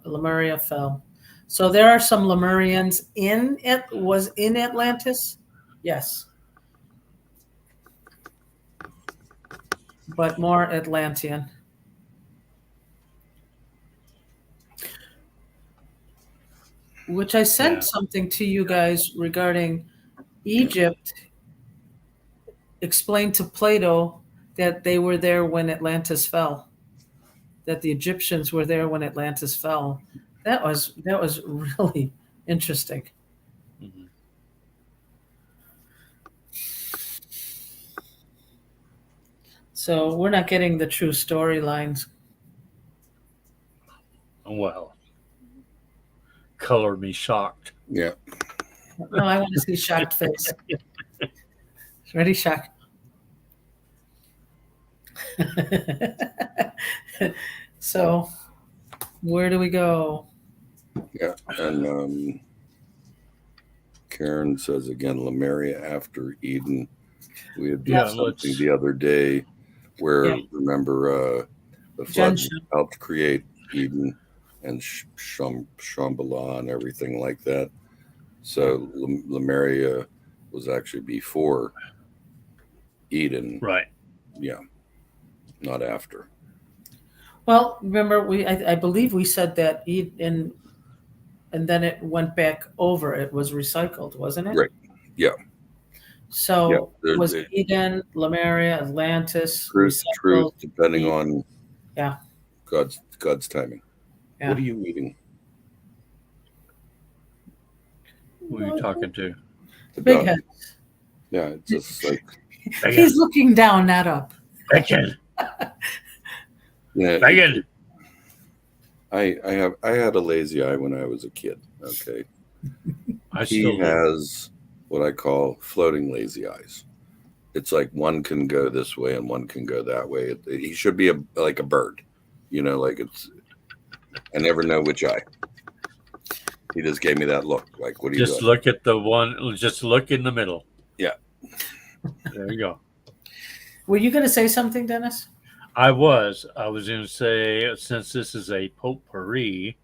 Lemuria fell. So there are some Lemurians in Atlantis, yes, but more Atlantean. Which I sent something to you guys regarding Egypt. Explained to Plato that they were there when Atlantis fell. That the Egyptians were there when Atlantis fell. That was really interesting. Mm-hmm. So we're not getting the true storylines. Well, color me shocked. Yeah. No, I want to see shocked face. Ready, shocked. So, where do we go? Yeah, and Karen says again, Lemuria after Eden. We had done something the other day where remember the flood helped create Eden and Shambhala and everything like that. So Lemuria was actually before Eden, right? Yeah, not after. Well, remember I believe we said that Eden, and then it went back over. It was recycled, wasn't it? Right. Yeah. So was Eden, Lemuria, Atlantis, truth, depending on God's timing. Yeah. What are you eating? Who are you talking to? The big dog. head. Yeah, it's just like he's looking down, not up. Bacon. Yeah, Bacon. I had a lazy eye when I was a kid. Okay, he has what I call floating lazy eyes. It's like one can go this way and one can go that way. He should be like a bird, like it's. I never know which eye. He just gave me that look. Like, what are you doing? Just look at the one. Just look in the middle. Yeah, There you go. Were you going to say something, Dennis? I was going to say, since this is a potpourri,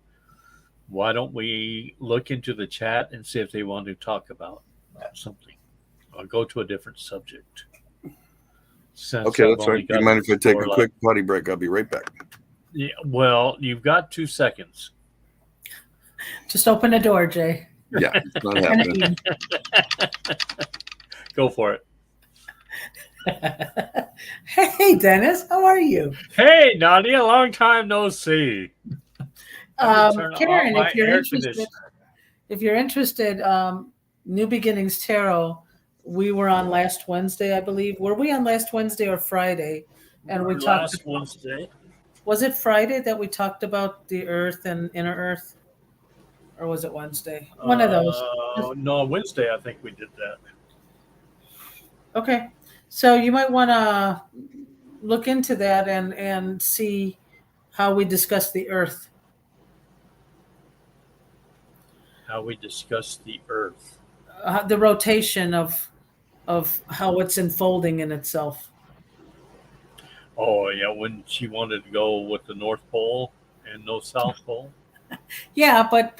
why don't we look into the chat and see if they want to talk about something? I'll go to a different subject. Since Okay, I've that's only right. Do you got mind if I take a for like- quick potty break? I'll be right back. Yeah, well, you've got 2 seconds. Just open the door, Jay. Yeah, it's not And happening. Go for it. Hey, Dennis, how are you? Hey, Nadia, long time no see. Let me turn on Karen, my if you're air interested, conditioner. New Beginnings Tarot, we were on last Wednesday, I believe. Were we on last Wednesday or Friday? And we talked. Last Wednesday. Was it Friday that we talked about the Earth and inner Earth, or was it Wednesday? One of those. No, Wednesday. I think we did that. Okay, so you might want to look into that and see how we discuss the Earth. How we discussed the Earth. The rotation of how it's unfolding in itself. Oh yeah, when she wanted to go with the North Pole and no South Pole. Yeah, but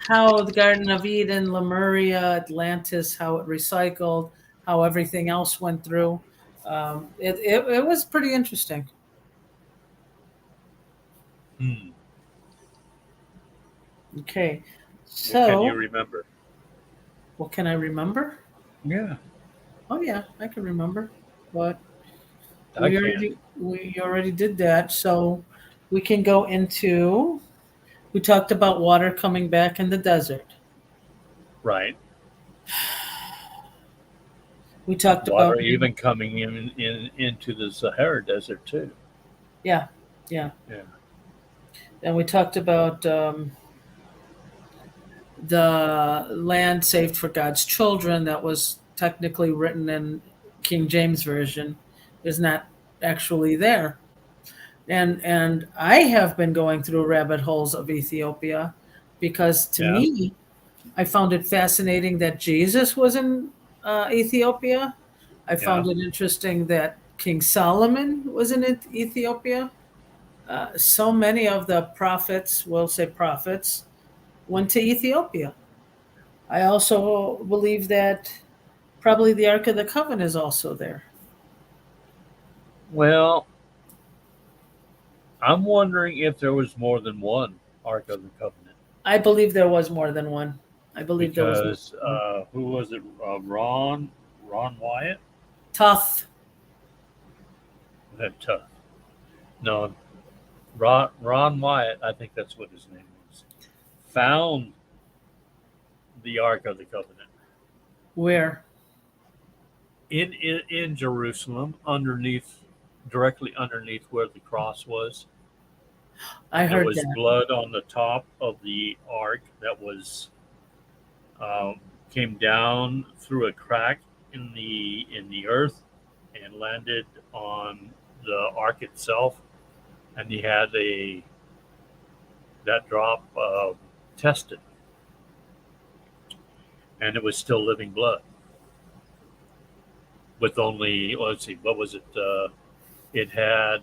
how the Garden of Eden, Lemuria, Atlantis, how it recycled, how everything else went through. It was pretty interesting. Hmm. Okay, What can you so remember? what can I remember? Yeah, Oh yeah, I can remember, but I can. we already did that, so we can go into. We talked about water coming back in the desert. Right. We talked Water about even coming into the Sahara Desert too. yeah. Yeah. And we talked about the land saved for God's children that was technically written in King James Version is not actually there. And I have been going through rabbit holes of Ethiopia because to Yeah. me, I found it fascinating that Jesus was in Ethiopia. I found Yeah. it interesting that King Solomon was in Ethiopia. So many of the prophets, we'll say prophets, went to Ethiopia. I also believe that probably the Ark of the Covenant is also there. Well, I'm wondering if there was more than one Ark of the Covenant. I believe there was more than one. I believe there was more Because than one. who was it? Ron Wyatt? Toth. That tough. No, Ron Wyatt. I think that's what his name was. Found the Ark of the Covenant Where? in Jerusalem, directly underneath where the cross was. I There heard was that. blood on the top of the ark that was came down through a crack in the earth and landed on the ark itself, and he had that drop tested, and it was still living blood with only let's see, what was it? It had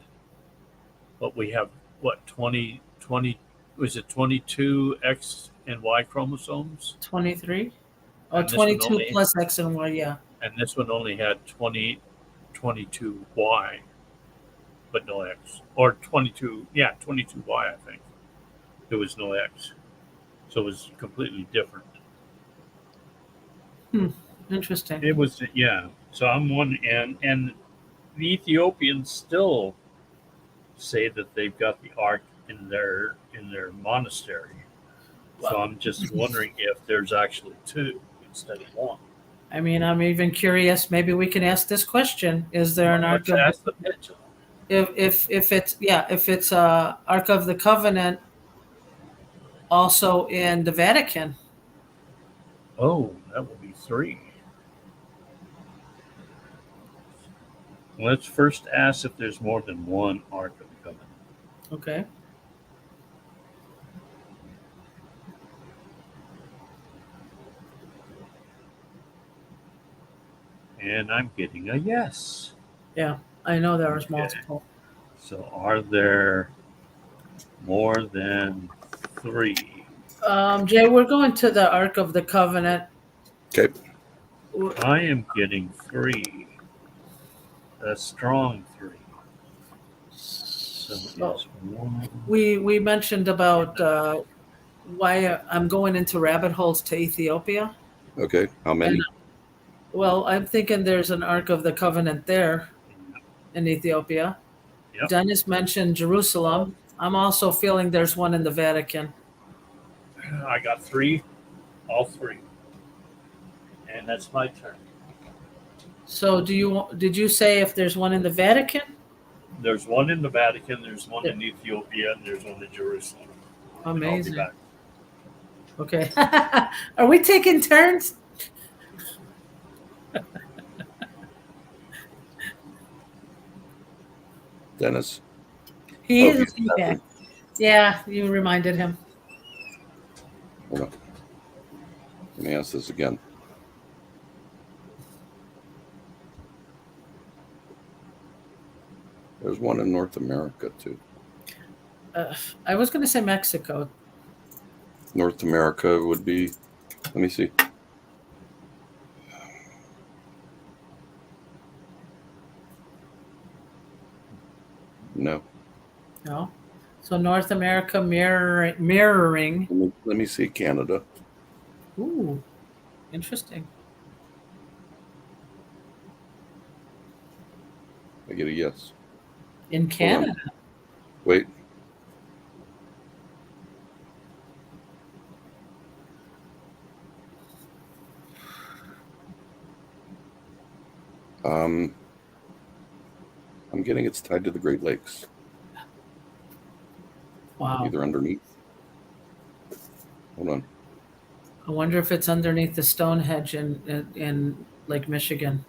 what we have, what 20 was it 22 X and Y chromosomes, 23? Oh, and this one 22 only plus X and Y, yeah. had 22 Y, but no X, or 22, yeah, 22 Y. I think there was no X, so it was completely different. Interesting. It was, yeah. So I'm one, and the Ethiopians still say that they've got the ark in their monastery. So I'm just wondering if there's actually 2 instead of 1. I mean, I'm even curious. Maybe we can ask this question: is there an Ark Let's of ask the pendulum. if it's Ark of the Covenant also in the Vatican? Oh, that will be 3. Let's first ask if there's more than 1 Ark of the Covenant. Okay. And I'm getting a yes. Yeah, I know there was Okay. multiple. So are there more than 3? Jay, we're going to the Ark of the Covenant. Okay. I am getting 3. A strong 3. So So is 1. we mentioned about why I'm going into rabbit holes to Ethiopia. Okay. How And many? well, I'm thinking there's an Ark of the Covenant there in Ethiopia. Yep. Dennis mentioned Jerusalem. I'm also feeling there's one in the Vatican. I got 3, all 3. And that's my turn. So did you say if there's one in the Vatican? There's one in the Vatican, there's one in Ethiopia, and there's one in Jerusalem. And I'll be Amazing. back. Okay. Are we taking turns? Dennis. He Oh, is a he's feedback. tapping. Yeah, you reminded him. Hold on. Let me ask this again. There's one in North America too. I was going to say Mexico. North America would be. Let me see. No. No. So North America mirroring. Let me see Canada. Ooh, interesting. I get a yes. In Canada. Wait. I'm getting it's tied to the Great Lakes. Wow. Either underneath. Hold on. I wonder if it's underneath the Stonehenge in Lake Michigan.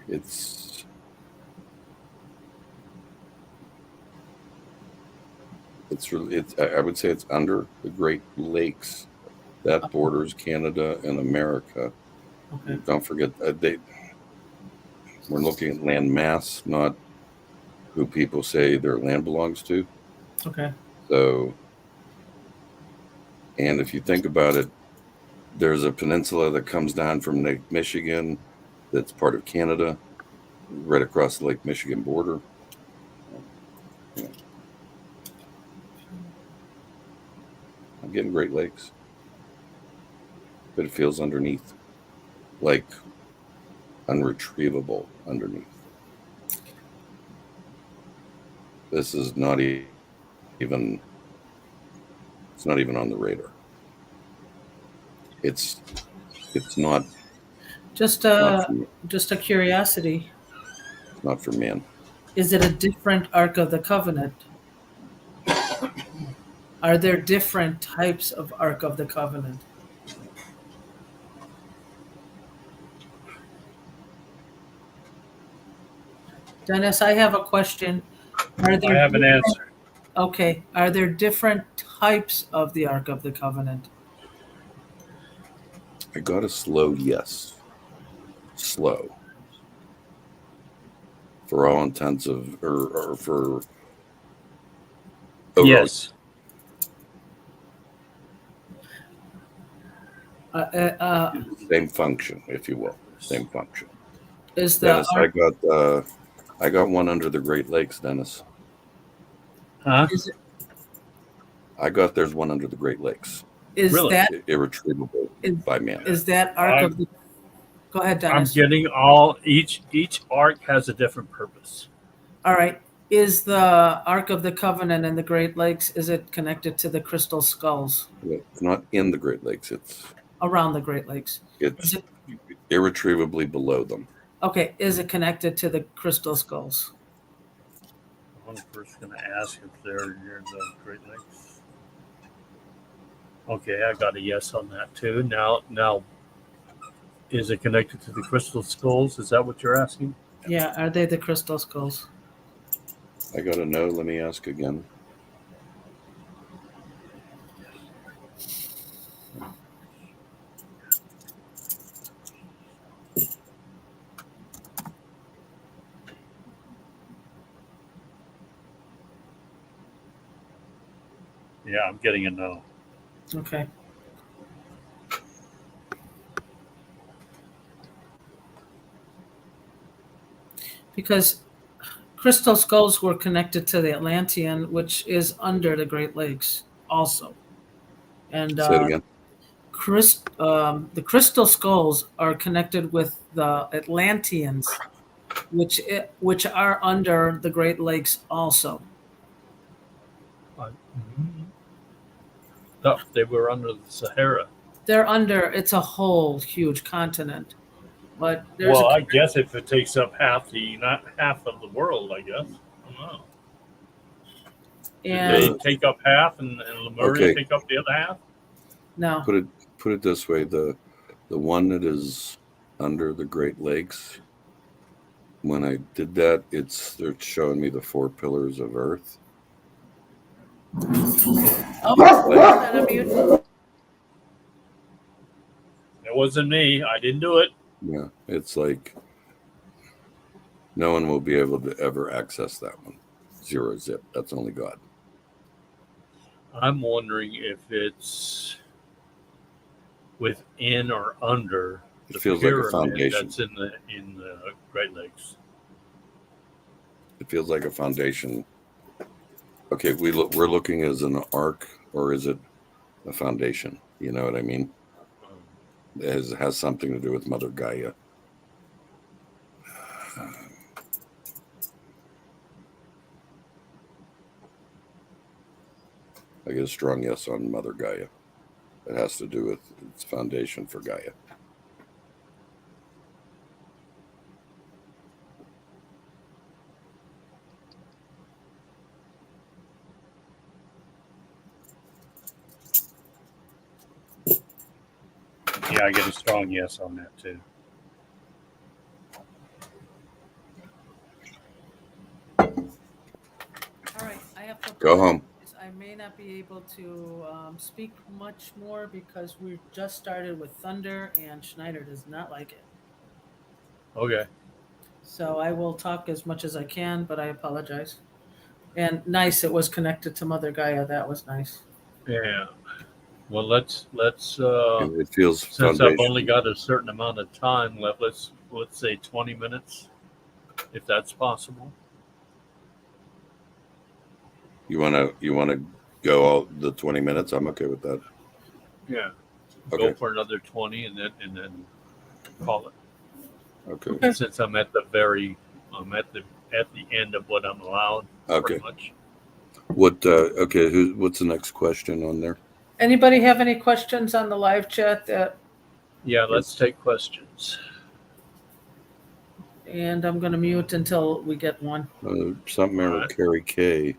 It's I would say it's under the Great Lakes. That borders Canada and America. Okay. Don't forget we're looking at land mass, not who people say their land belongs to. Okay. So, and if you think about it, there's a peninsula that comes down from Lake Michigan that's part of Canada, right across the Lake Michigan border. Yeah. I'm getting Great Lakes, but it feels underneath, like unretrievable underneath. This is not even, it's not even on the radar. It's not. Just Not a curiosity. not for man. Is it a different Ark of the Covenant? Are there different types of Ark of the Covenant? Dennis, I have a question. Are there I have an different- answer. Okay. Are there different types of the Ark of the Covenant? I got a slow yes. Slow. For all intents of, or for. Overall, Yes. Same function, if you will. Same function. Is the Dennis, Ark, I got one under the Great Lakes, Dennis. Huh? There's one under the Great Lakes. is Really? that Irretrievable by man. is that Ark of the? Go ahead, I'm Dennis. getting each arc has a different purpose. All right. Is the Ark of the Covenant in the Great Lakes, is it connected to the crystal skulls It's not in the Great Lakes. around the Great Lakes? It's Is it, irretrievably below them. okay, is it connected to the crystal skulls? One person going to ask if they're near the Great Lakes. Okay, I got a yes on that too. Now, is it connected to the crystal skulls? Is that what you're asking? Yeah, are they the crystal skulls? I got a no. Let me ask again. Yeah, I'm getting a no. Okay. Because crystal skulls were connected to the Atlantean, which is under the Great Lakes also. And Say it again. the crystal skulls are connected with the Atlanteans, which are under the Great Lakes also. No, they were under the Sahara. They're under. It's a whole huge continent, but there's Well, a I guess if it takes up not half of the world, I guess. I don't know. Did and they take up half and Lemuria Okay. take up the other half? no, Put it this way: the one that is under the Great Lakes. When I did that, they're showing me the 4 pillars of Earth. oh, Like, I'm mute. It wasn't me. I didn't do it. yeah, it's like no one will be able to ever access that one. 0 zip. That's only God. I'm wondering if it's within or under It the feels like a pyramid foundation. that's in the Great Lakes. It feels like a foundation. Okay, we're looking as an arc, or is it a foundation? You know what I mean? It has something to do with Mother Gaia. I get a strong yes on Mother Gaia. It has to do with its foundation for Gaia. Yeah, I get a strong yes on that too. All right, I have to Go home. I may not be able to speak much more because we just started with Thunder and Schneider does not like it. Okay. So I will talk as much as I can, but I apologize. And nice, it was connected to Mother Gaia. That was nice. Yeah. Well, let's It feels since foundation. I've only got a certain amount of time left, let's say 20 minutes, if that's possible. You wanna go all the 20 minutes? I'm okay with that. Yeah. Okay. Go for another 20 and then call it. Okay. Since I'm at the end of what I'm allowed. Okay. Pretty much. What's the next question on there? Anybody have any questions on the live chat? Yeah, let's take questions. And I'm going to mute until we get one. Something there with Carrie K.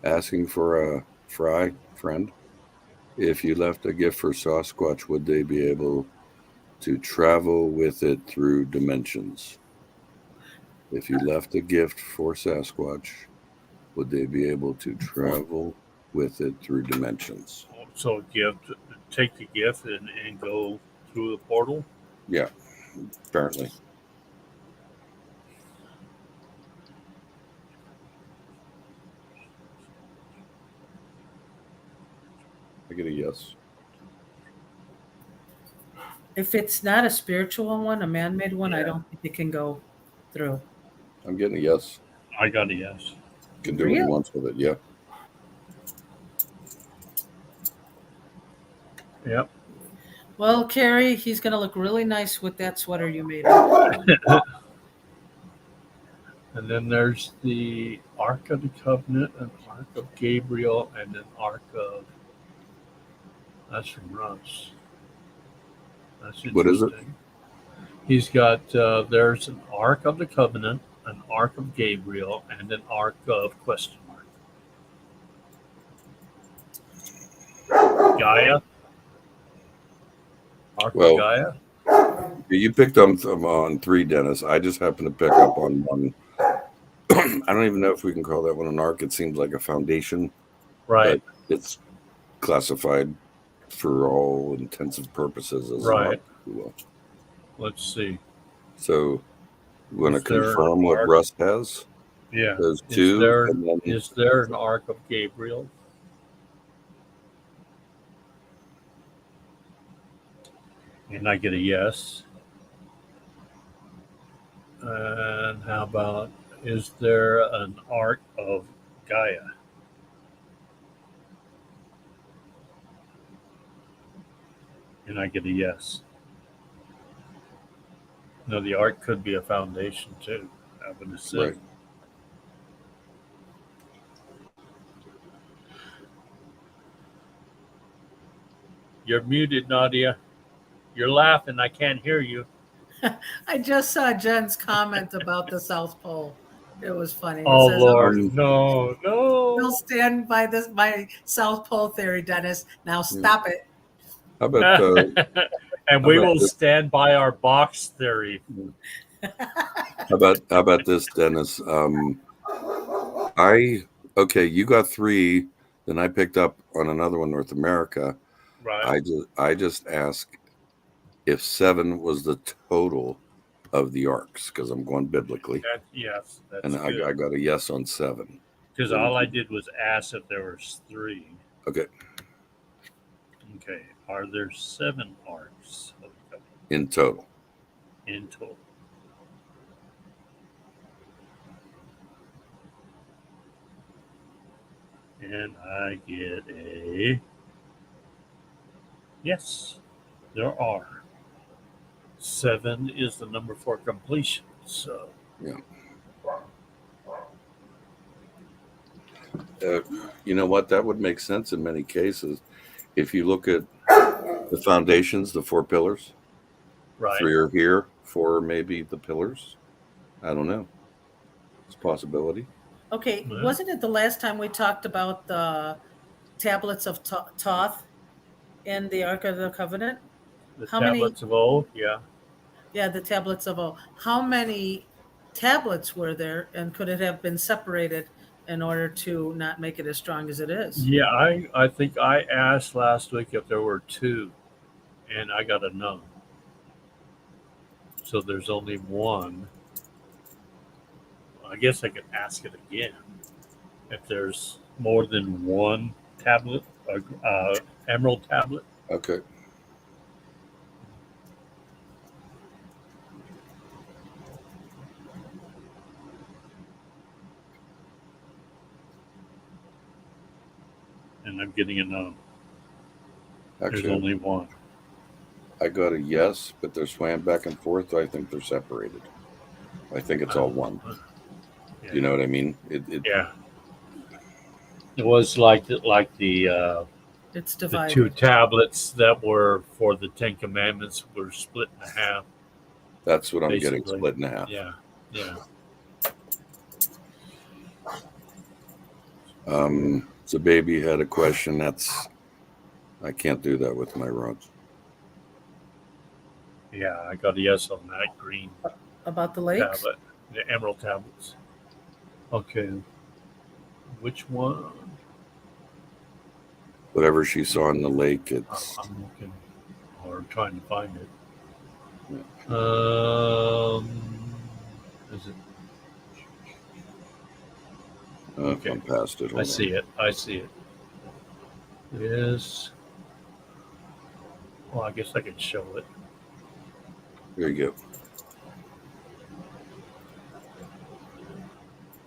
Asking for a friend. If you left a gift for Sasquatch, would they be able to travel with it through dimensions? If you left a gift for Sasquatch, would they be able to travel with it through dimensions? So take the gift and go through the portal? Yeah, apparently. I get a yes. If it's not a spiritual one, a man-made one, I don't think it can go through. I'm getting a yes. I got a yes. Can do what he wants with it. Yeah. Yep. Well, Carrie, he's going to look really nice with that sweater you made. And then there's the Ark of the Covenant, an Ark of Gabriel, and an Ark of... That's from Russ. That's interesting. What is it? He's got, there's an Ark of the Covenant, an Ark of Gabriel, and an Ark of question mark. Gaia? Ark of Gaia? You picked up on 3, Dennis. I just happened to pick up on 1. I don't even know if we can call that one an ark. It seems like a foundation. Right. But it's classified for all intensive purposes as right. an ark, if you will. Let's see. So, you want to confirm what Russ has? Yeah. Those two, and then Is there an Ark of Gabriel? And I get a yes. And how about, is there an Ark of Gaia? And I get a yes. No, the Ark could be a foundation too, I would assume. right. You're muted, Nadia. You're laughing. I can't hear you. I just saw Jen's comment about the South Pole. It was funny. It Oh, says, Lord. Um, No, "I'll no. stand by this my South Pole theory, Dennis. Now stop it." How about And how we about will this? stand by our box theory. How about this, Dennis? Okay, you got 3, then I picked up on another one, North America. Right? I just asked if 7 was the total of the arcs because I'm going biblically, Yes, and that's I good. got a yes on 7. Because What did all I you? did was ask if there was 3. Okay, Okay. Are there 7 arcs in total. in total? And I get a yes. There are. 7 is the number for completion. So, Yeah. You know what? That would make sense in many cases. If you look at the foundations, the 4 pillars, right. 3 are here, 4 are maybe the pillars. I don't know. It's a possibility. Okay, Yeah. wasn't it the last time we talked about the tablets of Thoth in the Ark of the Covenant? The How many? tablets of old. Yeah. Yeah, the tablets of old. How many tablets were there, and could it have been separated in order to not make it as strong as it is? Yeah. I think I asked last week if there were 2, and I got a no. So there's only 1. I guess I could ask it again. If there's more than 1 tablet, emerald tablet. Okay. And I'm getting a no. There's Actually, only 1. I got a yes, but they're swam back and forth. I think they're separated. I think it's all one. Yeah. You know what I mean? Yeah. It was like the It's the 2 divided. tablets that were for the 10 Commandments were split in half. That's what I'm getting, Basically. split in half. Yeah. Yeah. So baby had a question. I can't do that with my rods. Yeah. I got a yes on that green About the lakes? tablet, the emerald tablets. Okay. Which one? Whatever she saw in the lake, it's I'm looking or trying to find it. Yeah. Is it? okay. I'm past it. I see it. I see it. Is, well, I guess I can show it. There you go.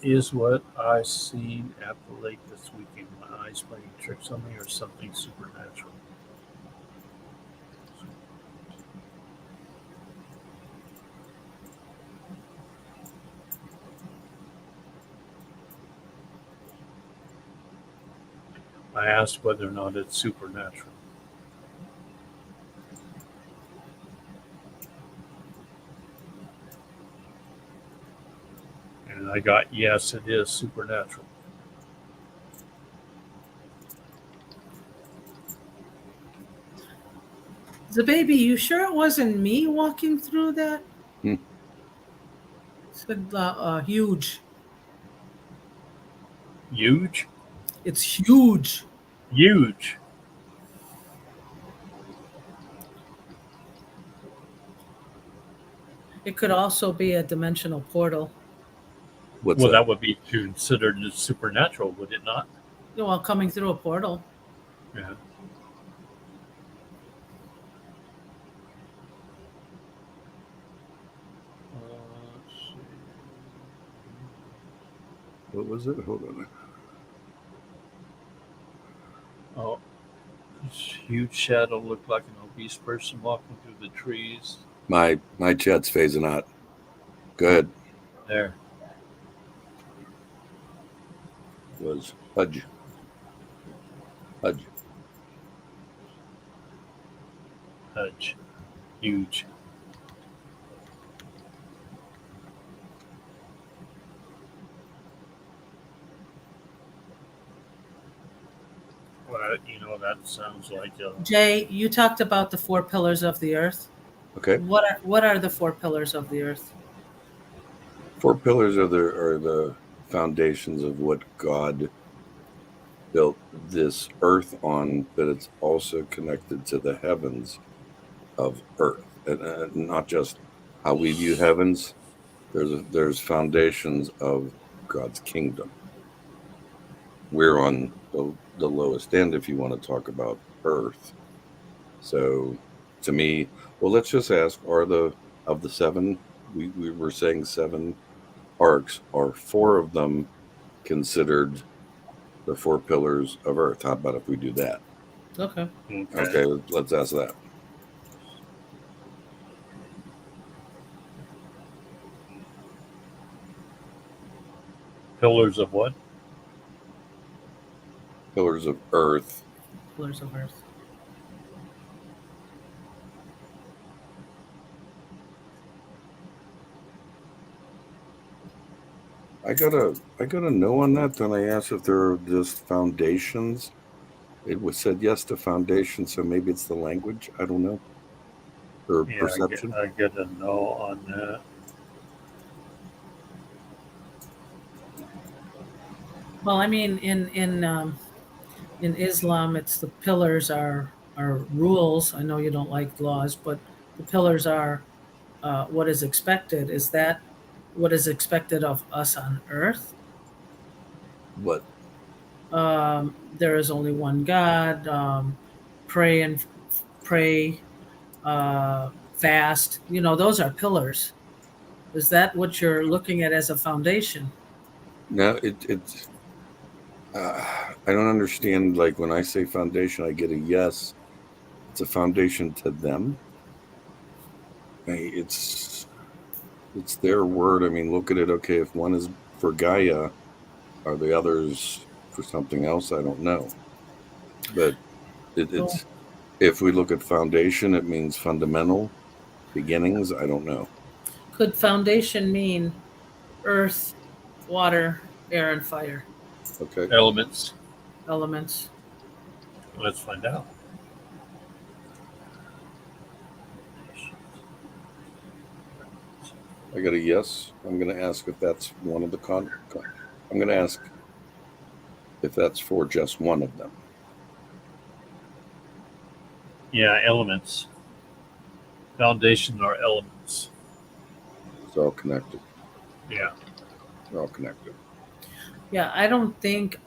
Is what I seen at the lake this weekend my eyes playing tricks on me or something supernatural? I asked whether or not it's supernatural. And I got, yes, it is supernatural. The baby, you sure it wasn't me walking through that? Hmm. It's huge. Huge? It's huge. Huge. It could also be a dimensional portal. What's Well, that? that would be considered as supernatural, would it not? Well, coming through a portal. Yeah. Let's see. What was it? Hold on. Oh, this huge shadow looked like an obese person walking through the trees. My chat's phasing out. Good. There. Was Hudge. Hudge. Huge. Well, that sounds like Jay, you talked about the 4 pillars of the earth. Okay. What are the 4 pillars of the earth? 4 pillars are the foundations of what God built this earth on, but it's also connected to the heavens of earth, and not just how we view heavens. There's foundations of God's kingdom. We're on the lowest end if you want to talk about earth. So to me, well, let's just ask, of the 7, we were saying 7 arcs, are 4 of them considered the 4 pillars of earth? How about if we do that? Okay. Okay, let's ask that. pillars of what? Pillars of earth. Pillars of earth. I got a no on that. Then I asked if there are just foundations. It was said yes to foundation, so maybe it's the language. I don't know. Or Yeah, perception. I get a no on that. Well, I mean, in Islam, it's the pillars are rules. I know you don't like laws, but the pillars are what is expected. Is that what is expected of us on earth? What? There is only one God. Pray, fast. Those are pillars. Is that what you're looking at as a foundation? No, it's. I don't understand. Like when I say foundation, I get a yes. It's a foundation to them. It's their word. I mean, look at it. Okay, if one is for Gaia, are the others for something else? I don't know. But it's if we look at foundation, it means fundamental beginnings. I don't know. Could foundation mean earth, water, air, and fire Okay. Elements. elements? Let's find out. I got a yes. I'm going to ask if that's one of the I'm going to ask if that's for just one of them. Yeah, elements. Foundation are elements. It's all connected. Yeah. They're all connected. Yeah, I don't think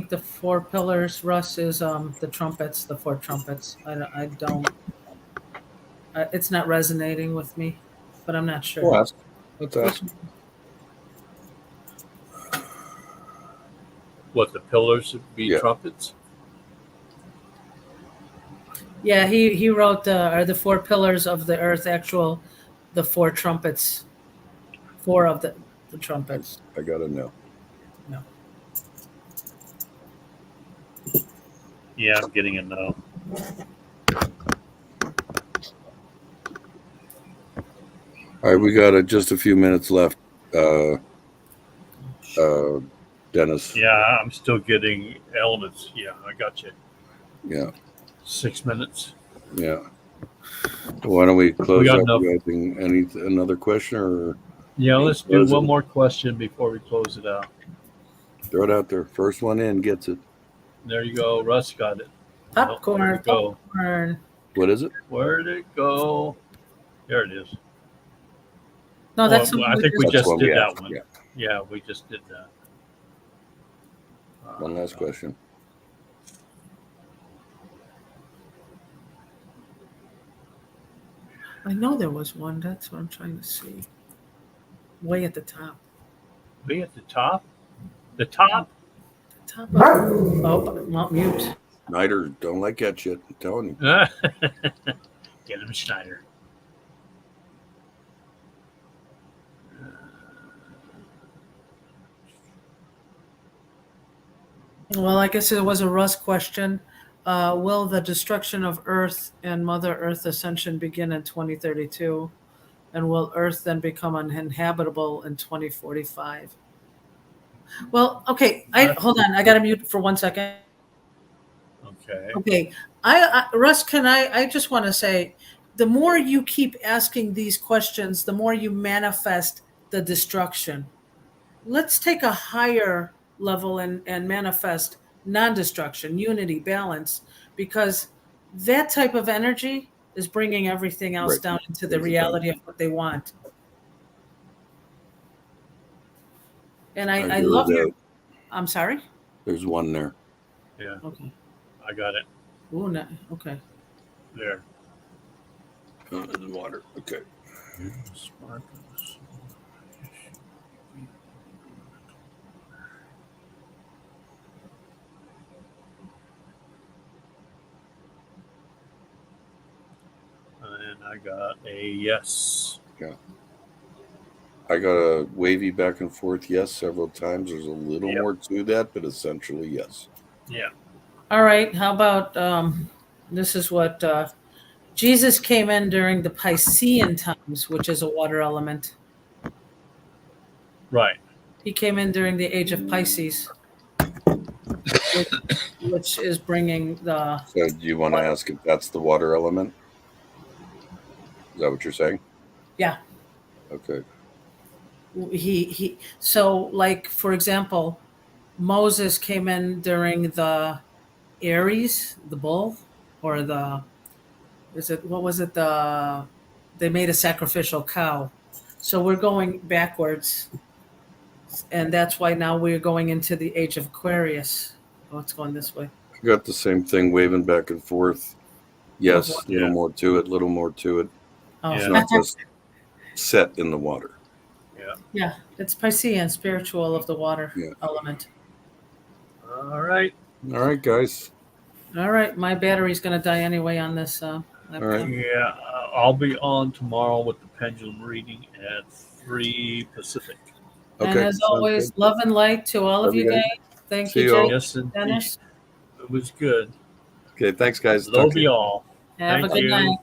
the 4 pillars, Russ, is the trumpets, the 4 trumpets. I don't. It's not resonating with me, but I'm not sure. We'll ask. Let's ask. What, the pillars would be Yeah. trumpets? Yeah, he wrote are the 4 pillars of the earth the 4 trumpets, 4 of the trumpets. I got to know. No. Yeah, I'm getting a no. All right, we got just a few minutes left. Dennis. Yeah, I'm still getting elements. Yeah, I got you. Yeah. 6 minutes. Yeah. Why don't we close got up? enough. Another question, or Yeah, let's do Close it. one more question before we close it out. throw it out there? First one in gets it. There you go. Russ got it. Popcorn. Where'd it go? Popcorn. What is it? Where'd it go? There it is. No, that's Well, I something think we That's just one did we that asked, one. yeah. Yeah, we just did that. One last question. I know there was one. That's what I'm trying to see. Way at the top. Be at the top. The top. The top of, oh, not mute. Snyder, don't let get you. I'm telling you. Get him, Schneider. Well, I guess it was a Russ question. Will the destruction of Earth and Mother Earth ascension begin in 2032? And will Earth then become uninhabitable in 2045? Well, okay. Hold on. I got to mute for 1 second. Okay. Okay. Russ, I just want to say, the more you keep asking these questions, the more you manifest the destruction. Let's take a higher level and manifest non-destruction, unity, balance, because that type of energy is bringing everything else Right. down into the Brings it reality down. of what they want. And I agree love with your. that. I'm sorry. There's one there. Yeah, Okay. I got it. Oh, no. Okay. There. Oh, there's water. Okay. Sparkles. And I got a yes. I got a wavy back and forth yes several times. There's a little Yep. more to that, but essentially yes. Yeah. All right. How about this is what Jesus came in during the Piscean times, which is a water element. Right. He came in during the age of Pisces, which is bringing the. So do you want to ask if that's the water element? Is that what you're saying? Yeah. Okay. So, like, for example, Moses came in during the Aries, the bull, or what was it? They made a sacrificial cow. So we're going backwards. And that's why now we're going into the age of Aquarius. Oh, it's going this way. I got the same thing waving back and forth. Yes, what? a little Yeah. more to it, little more to it. Oh, It's Yeah. not just set in the water. yeah, it's Piscean, spiritual of the water Yeah. element. All right. All right, guys. All right, my battery's going to die anyway on this. right. Laptop. Yeah, I'll be on tomorrow with the pendulum reading at 3 Pacific. Okay. And as sounds always, good. love and light to all Love of you you guys. guys. Thank See you, you all. Jake, Yes, indeed. Dennis. It was good. Okay, thanks, guys. Talk Love to you. you all. Have Thank a good you. night.